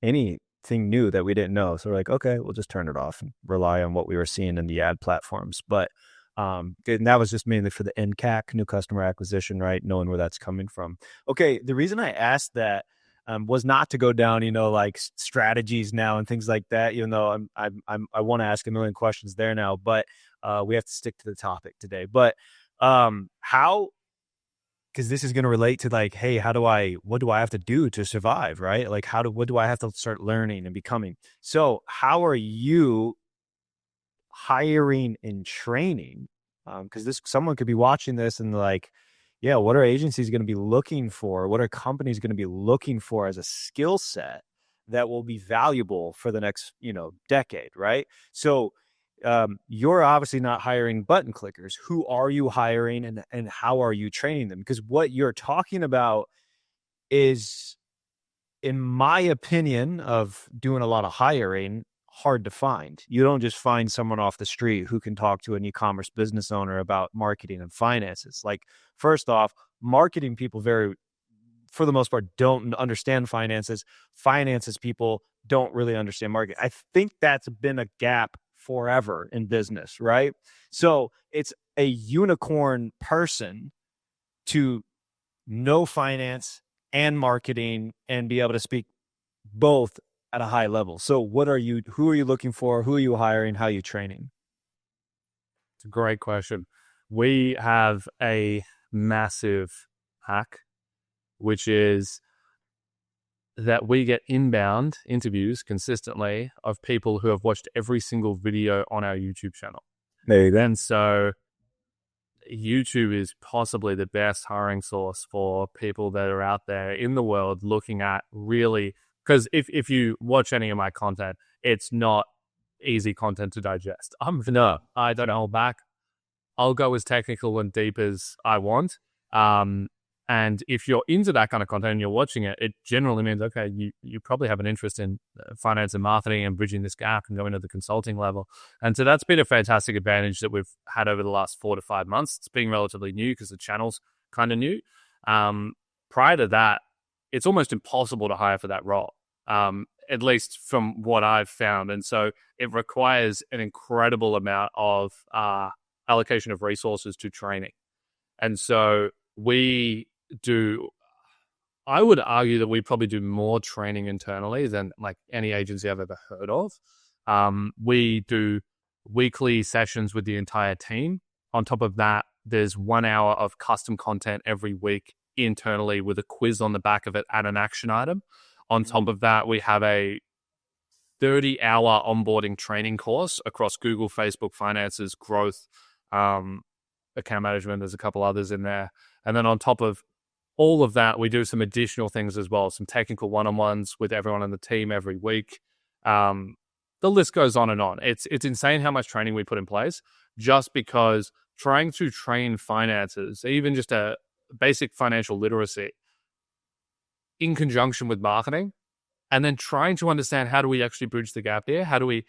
anything new that we didn't know. So we're like, okay, we'll just turn it off and rely on what we were seeing in the ad platforms. But and that was just mainly for the NCAC, new customer acquisition, right? Knowing where that's coming from. Okay, the reason I asked that was not to go down, like strategies now and things like that. Even though I want to ask a million questions there now, but we have to stick to the topic today. But how? Because this is going to relate to like, hey, what do I have to do to survive, right? Like, what do I have to start learning and becoming? So, how are you hiring and training? Because someone could be watching this and like, yeah, what are agencies going to be looking for? What are companies going to be looking for as a skill set that will be valuable for the next, decade, right? So you're obviously not hiring button clickers. Who are you hiring and how are you training them? Because what you're talking about is, in my opinion, of doing a lot of hiring, hard to find. You don't just find someone off the street who can talk to an e-commerce business owner about marketing and finances. Like, first off, marketing people for the most part, don't understand finances. Finances people don't really understand marketing. I think that's been a gap forever in business, right? So it's a unicorn person to know finance and marketing and be able to speak both at a high level. So who are you looking for? Who are you hiring? How are you training? It's a great question. We have a massive hack, which is that we get inbound interviews consistently of people who have watched every single video on our YouTube channel. There you go. And so YouTube is possibly the best hiring source for people that are out there in the world looking at really, because if you watch any of my content, it's not easy content to digest. I don't hold back. I'll go as technical and deep as I want. And if you're into that kind of content and you're watching it, it generally means, okay, you probably have an interest in finance and marketing and bridging this gap and going to the consulting level. And so that's been a fantastic advantage that we've had over the last 4 to 5 months. It's being relatively new because the channel's kind of new. Prior to that, it's almost impossible to hire for that role, at least from what I've found. And so it requires an incredible amount of allocation of resources to training. And so I would argue that we probably do more training internally than like any agency I've ever heard of. We do weekly sessions with the entire team. On top of that, there's 1 hour of custom content every week internally with a quiz on the back of it and an action item. On top of that, we have a 30-hour onboarding training course across Google, Facebook, finances, growth, account management. There's a couple others in there. And then on top of all of that, we do some additional things as well, some technical one-on-ones with everyone on the team every week. The list goes on and on. It's insane how much training we put in place just because trying to train finances, even just a basic financial literacy in conjunction with marketing, and then trying to understand how do we actually bridge the gap here? We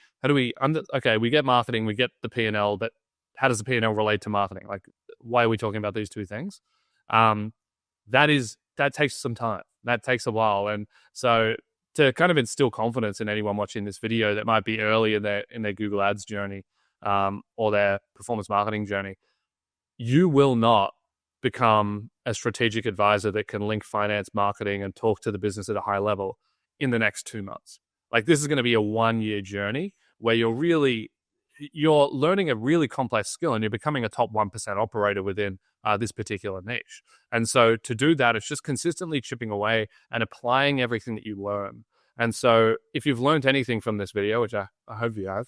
get marketing, we get the P&L, but how does the P&L relate to marketing? Like, why are we talking about these two things? That takes some time. That takes a while. And so to kind of instill confidence in anyone watching this video that might be early in their Google Ads journey, or their performance marketing journey, you will not become a strategic advisor that can link finance, marketing, and talk to the business at a high level in the next 2 months. Like, this is going to be a 1 year journey where you're learning a really complex skill and you're becoming a top 1% operator within this particular niche. And so to do that, it's just consistently chipping away and applying everything that you learn. And so if you've learned anything from this video, which I hope you have,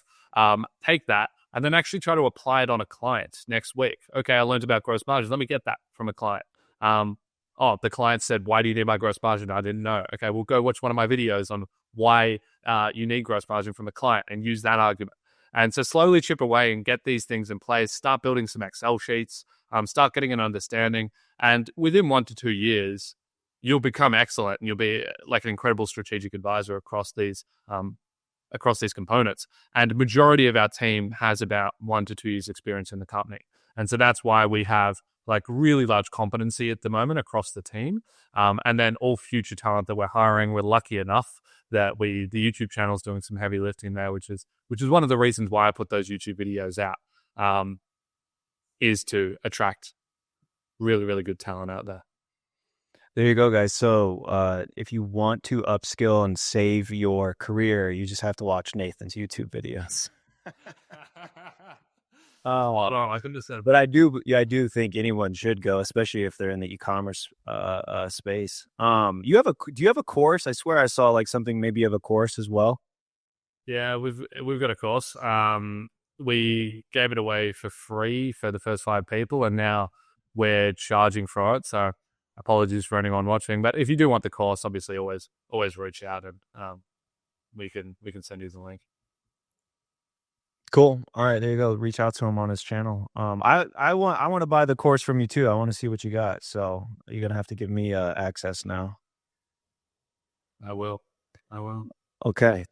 take that and then actually try to apply it on a client next week. Okay, I learned about gross margin. Let me get that from a client. The client said, why do you need my gross margin? I didn't know. Okay, we'll go watch one of my videos on why you need gross margin from a client and use that argument. And so slowly chip away and get these things in place, start building some Excel sheets, start getting an understanding. And within 1 to 2 years, you'll become excellent and you'll be like an incredible strategic advisor across these components. And the majority of our team has about 1 to 2 years experience in the company. And so that's why we have like really large competency at the moment across the team. And then all future talent that we're hiring, we're lucky enough that the YouTube channel is doing some heavy lifting there, which is one of the reasons why I put those YouTube videos out, is to attract really, really good talent out there. There you go, guys. So if you want to upskill and save your career, you just have to watch Nathan's YouTube videos. I couldn't have said. But I do think anyone should go, especially if they're in the e-commerce space. Do you have a course? I swear I saw like something. Maybe you have a course as well. Yeah, we've got a course. We gave it away for free for the first 5 people, and now we're charging for it. So apologies for anyone watching, but if you do want the course, obviously always reach out and we can send you the link. Cool. All right, there you go. Reach out to him on his channel. I want to buy the course from you too. I want to see what you got. So you're gonna have to give me access now. I will. Okay.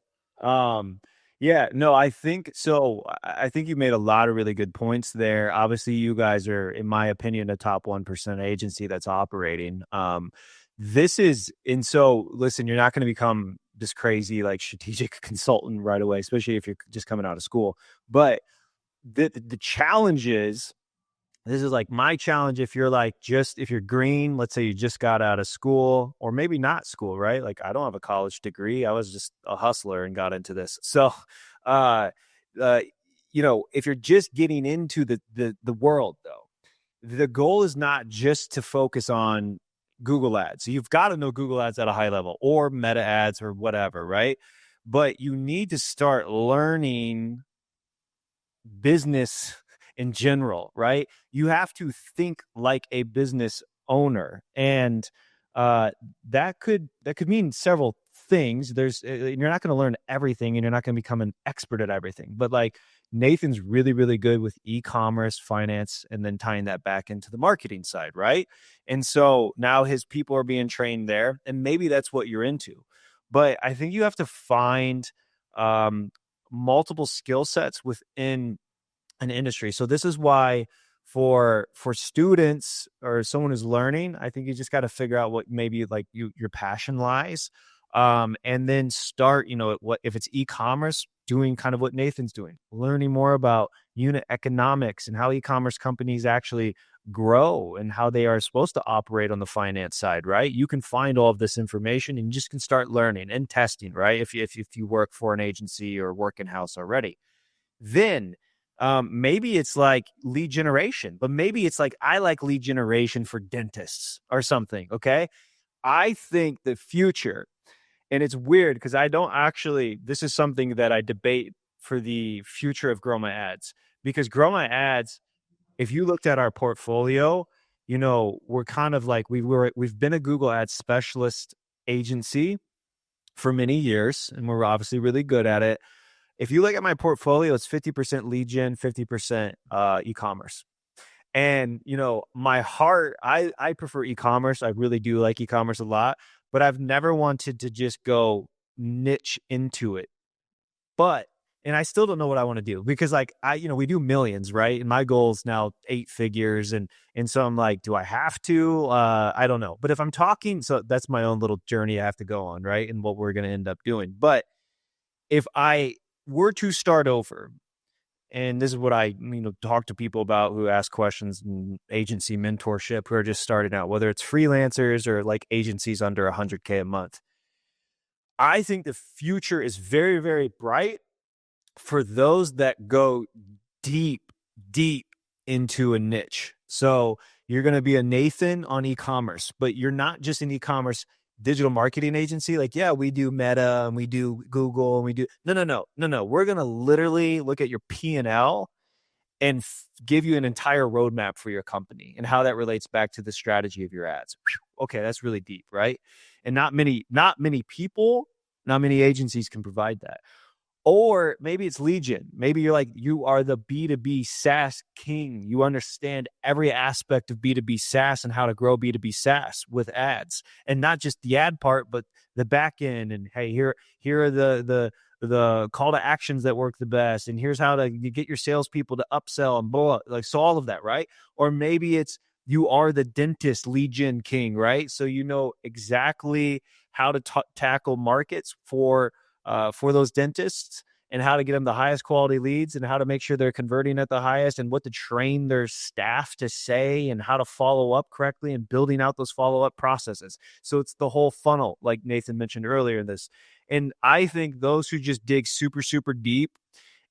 Yeah, no, I think so. I think you made a lot of really good points there. Obviously, you guys are, in my opinion, a top 1% agency that's operating. So listen, you're not going to become this crazy like strategic consultant right away, especially if you're just coming out of school. But the challenge is, this is like my challenge. If you're green, let's say you just got out of school, or maybe not school, right? Like, I don't have a college degree. I was just a hustler and got into this. So, if you're just getting into the world though, the goal is not just to focus on Google ads. So you've got to know Google ads at a high level, or meta ads, or whatever, right? But you need to start learning business in general, right? You have to think like a business owner, and that could mean several things. You're not going to learn everything, and you're not going to become an expert at everything. But like, Nathan's really, really good with e-commerce, finance, and then tying that back into the marketing side, right? And so now his people are being trained there, and maybe that's what you're into. But I think you have to find multiple skill sets within an industry. So this is why for students or someone who's learning, I think you just got to figure out what maybe like your passion lies, and then start, what if it's e-commerce, doing kind of what Nathan's doing, learning more about unit economics and how e-commerce companies actually grow and how they are supposed to operate on the finance side, right? You can find all of this information and you just can start learning and testing, right? If you work for an agency or work in-house already, then maybe it's like lead generation, but maybe it's like, I like lead generation for dentists or something. Okay. I think the future, and it's weird because this is something that I debate for the future of Grow My Ads, because Grow My Ads, if you looked at our portfolio, we're kind of like, we've been a Google Ads specialist agency for many years, and we're obviously really good at it. If you look at my portfolio, it's 50% lead gen, 50% e-commerce. And, my heart, I prefer e-commerce. I really do like e-commerce a lot, but I've never wanted to just go niche into it. And I still don't know what I want to do, because like we do millions, right? And my goal is now 8 figures. And so I'm like, do I have to? I don't know. But if I'm talking, so that's my own little journey I have to go on, right? And what we're going to end up doing. But if I were to start over, and this is what I talk to people about who ask questions in agency mentorship who are just starting out, whether it's freelancers or like agencies under 100K a month. I think the future is very, very bright for those that go deep, deep into a niche. So you're going to be a Nathan on e-commerce, but you're not just an e-commerce digital marketing agency. Like, yeah, we do Meta and we do Google and we do no. We're going to literally look at your P&L and give you an entire roadmap for your company and how that relates back to the strategy of your ads. Okay, that's really deep, right? And not many people, not many agencies can provide that. Or maybe it's lead gen. Maybe you're like, you are the B2B SaaS king. You understand every aspect of B2B SaaS and how to grow B2B SaaS with ads, and not just the ad part, but the back end. And hey, here are the call to actions that work the best, and here's how to get your salespeople to upsell and blow up. Like, so all of that, right? Or maybe it's you are the dentist lead gen king, right? So you know exactly how to tackle markets for those dentists, and how to get them the highest quality leads, and how to make sure they're converting at the highest, and what to train their staff to say, and how to follow up correctly, and building out those follow-up processes. So it's the whole funnel, like Nathan mentioned earlier in this. And I think those who just dig super, super deep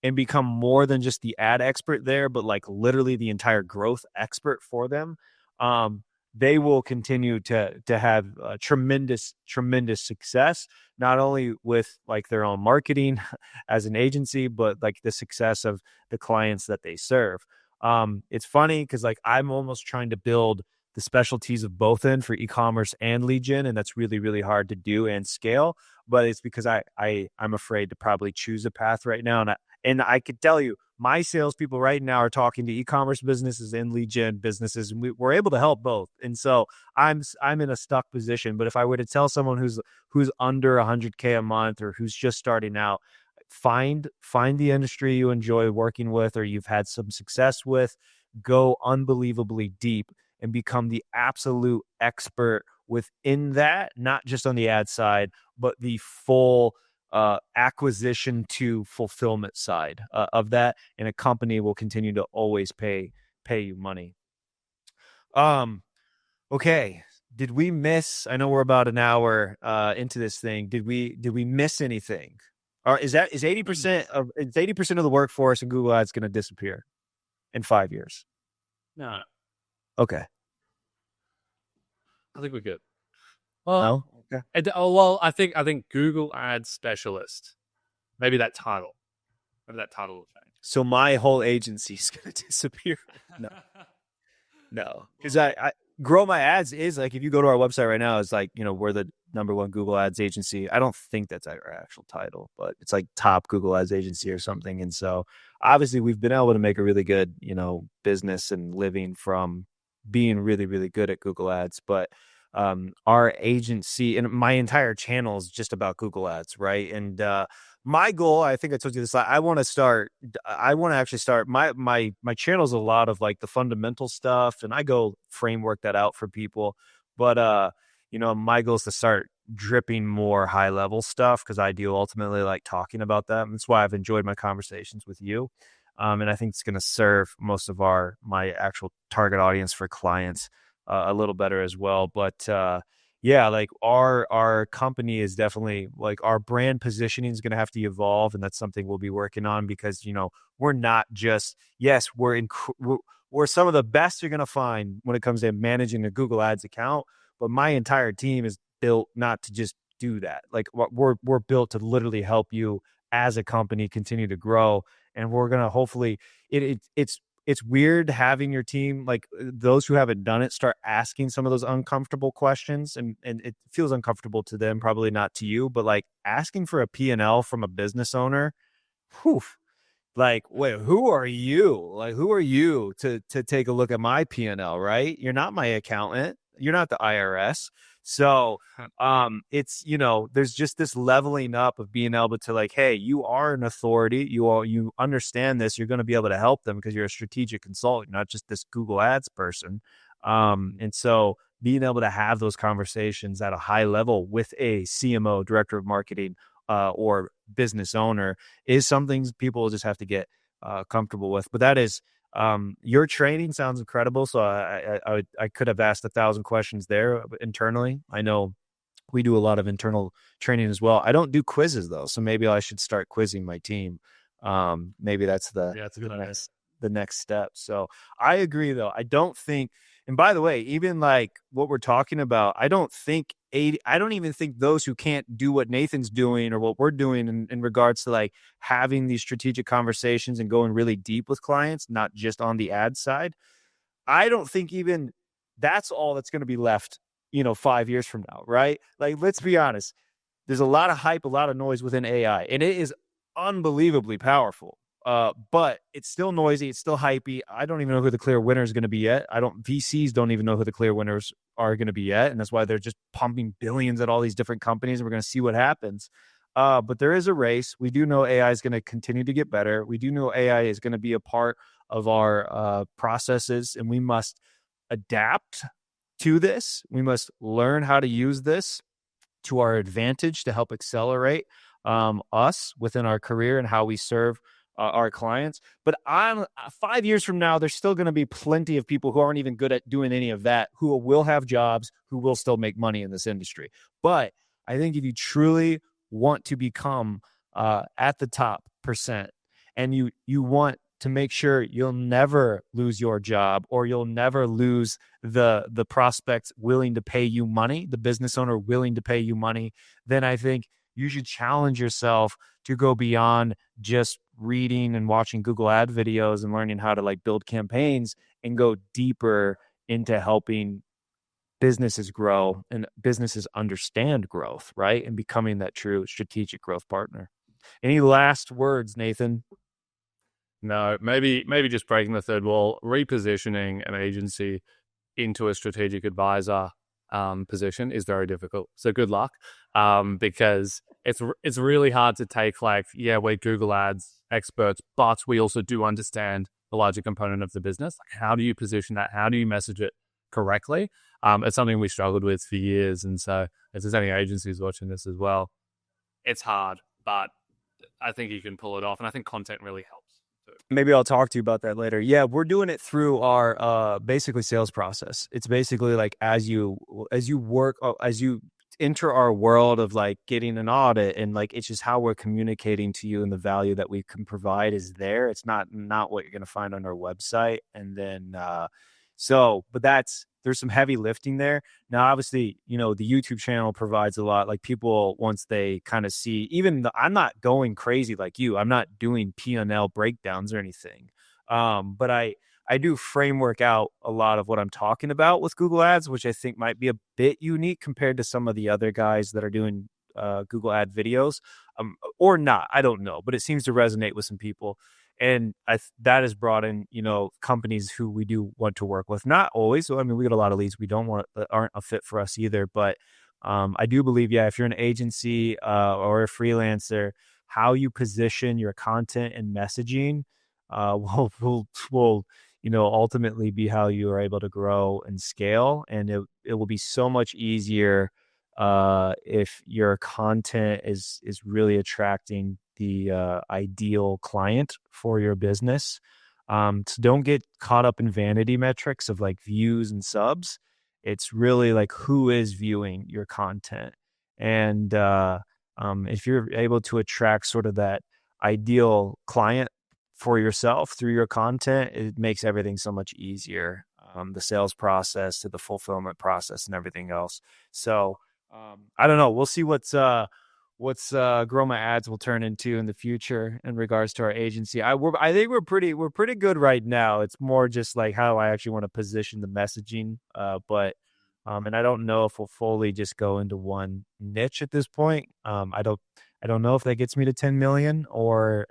and become more than just the ad expert there, but like literally the entire growth expert for them, they will continue to have tremendous success, not only with like their own marketing as an agency, but like the success of the clients that they serve. It's funny because like I'm almost trying to build the specialties of both end for e-commerce and lead gen, and that's really, really hard to do and scale. But it's because I'm afraid to probably choose a path right now, and I could tell you, my salespeople right now are talking to e-commerce businesses and lead gen businesses, and we're able to help both. And so I'm in a stuck position. But if I were to tell someone who's under 100K a month, or who's just starting out, find the industry you enjoy working with, or you've had some success with, go unbelievably deep and become the absolute expert within that, not just on the ad side, but the full acquisition to fulfillment side of that, and a company will continue to always pay you money. Okay, did we miss? I know we're about an hour into this thing. Did we miss anything? Or is 80% of the workforce in Google Ads going to disappear in 5 years? No, Okay. I think we're good. Well, okay. Well, I think Google Ads specialist. Maybe that title will change. So my whole agency is going to disappear. No, because I Grow My Ads is like, if you go to our website right now, it's like, we're the #1 Google Ads agency. I don't think that's our actual title, but it's like top Google Ads agency or something. And so obviously we've been able to make a really good, business and living from being really, really good at Google Ads. But our agency and my entire channel is just about Google Ads, right? And my goal, I think I told you this, I want to actually start my channel's a lot of like the fundamental stuff, and I go framework that out for people. But my goal is to start dripping more high level stuff, because I do ultimately like talking about them. That's why I've enjoyed my conversations with you. And I think it's going to serve most of my actual target audience for clients a little better as well. But yeah, like our company is definitely, like, our brand positioning is going to have to evolve, and that's something we'll be working on, because we're not just, yes, we're some of the best you're going to find when it comes to managing a Google Ads account, but my entire team is built not to just do that. Like, we're built to literally help you as a company continue to grow, and we're going to hopefully it's weird having your team, like those who haven't done it, start asking some of those uncomfortable questions, and it feels uncomfortable to them, probably not to you, but like asking for a P&L from a business owner, whew, like, wait, who are you? Like, who are you to take a look at my P&L, right? You're not my accountant. You're not the IRS. So it's, there's just this leveling up of being able to, like, hey, you are an authority. You understand this. You're going to be able to help them because you're a strategic consultant, not just this Google Ads person. And so being able to have those conversations at a high level with a CMO, director of marketing, or business owner, is something people just have to get comfortable with. But that is your training sounds incredible. So I could have asked 1,000 questions there internally. I know we do a lot of internal training as well. I don't do quizzes though, so maybe I should start quizzing my team. Maybe that's It's a good idea. the next step. So I agree though. I don't think, and by the way, even like what we're talking about, I don't even think those who can't do what Nathan's doing or what we're doing in regards to like having these strategic conversations and going really deep with clients, not just on the ad side. I don't think even that's all that's going to be left, 5 years from now, right? Like, let's be honest. There's a lot of hype, a lot of noise within AI, and it is unbelievably powerful. But it's still noisy. It's still hypey. I don't even know who the clear winner is going to be yet. VCs don't even know who the clear winners are going to be yet. And that's why they're just pumping billions at all these different companies. And we're going to see what happens. But there is a race. We do know AI is going to continue to get better. We do know AI is going to be a part of our processes, and we must adapt to this. We must learn how to use this to our advantage to help accelerate us within our career and how we serve our clients. But 5 years from now, there's still going to be plenty of people who aren't even good at doing any of that, who will have jobs, who will still make money in this industry. But I think if you truly want to become at the top percent, and you want to make sure you'll never lose your job, or you'll never lose the prospect willing to pay you money, the business owner willing to pay you money, then I think you should challenge yourself to go beyond just reading and watching Google ad videos and learning how to like build campaigns, and go deeper into helping businesses grow and businesses understand growth, right? And becoming that true strategic growth partner. Any last words, Nathan? No, maybe just breaking the third wall, repositioning an agency into a strategic advisor position is very difficult. So good luck, because it's really hard to take like, yeah, we're Google Ads experts, but we also do understand the larger component of the business. Like, how do you position that? How do you message it correctly? It's something we struggled with for years, and so if there's any agencies watching this as well, it's hard, but I think you can pull it off, and I think content really helps. Maybe I'll talk to you about that later. Yeah, we're doing it through our basically sales process. It's basically like as you work, as you enter our world of like getting an audit, and like it's just how we're communicating to you, and the value that we can provide is there. It's not what you're going to find on our website. And then but there's some heavy lifting there. Now, obviously, the YouTube channel provides a lot. Like, people, once they kind of see, I'm not going crazy like you. I'm not doing P&L breakdowns or anything. But I do framework out a lot of what I'm talking about with Google Ads, which I think might be a bit unique compared to some of the other guys that are doing Google ad videos, or not. I don't know, but it seems to resonate with some people. And that has brought in, companies who we do want to work with. Not always. So, I mean, we get a lot of leads we don't want that aren't a fit for us either. But I do believe, if you're an agency or a freelancer, how you position your content and messaging will ultimately be how you are able to grow and scale. And it will be so much easier if your content is really attracting the ideal client for your business. So don't get caught up in vanity metrics of like views and subs. It's really like, who is viewing your content? And if you're able to attract sort of that ideal client for yourself through your content, it makes everything so much easier. The sales process to the fulfillment process and everything else. So I don't know. We'll see what's Grow My Ads will turn into in the future in regards to our agency. I think we're pretty good right now. It's more just like how I actually want to position the messaging. But and I don't know if we'll fully just go into one niche at this point. I don't know if that gets me to 10 million or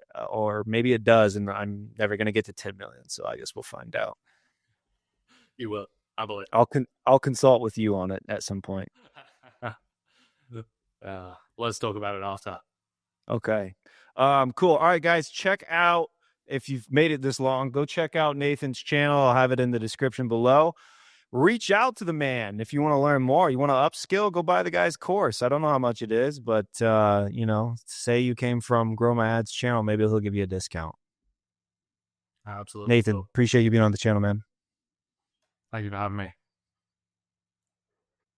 maybe it does, and I'm never going to get to 10 million. So I guess we'll find out. You will, I believe. I'll consult with you on it at some point. Let's talk about it after. Okay. Cool. All right, guys, check out, if you've made it this long, go check out Nathan's channel. I'll have it in the description below. Reach out to the man. If you want to learn more, you want to upskill, go buy the guy's course. I don't know how much it is, but say you came from Grow My Ads channel, maybe he'll give you a discount. Absolutely. Nathan, appreciate you being on the channel, man. Thank you for having me.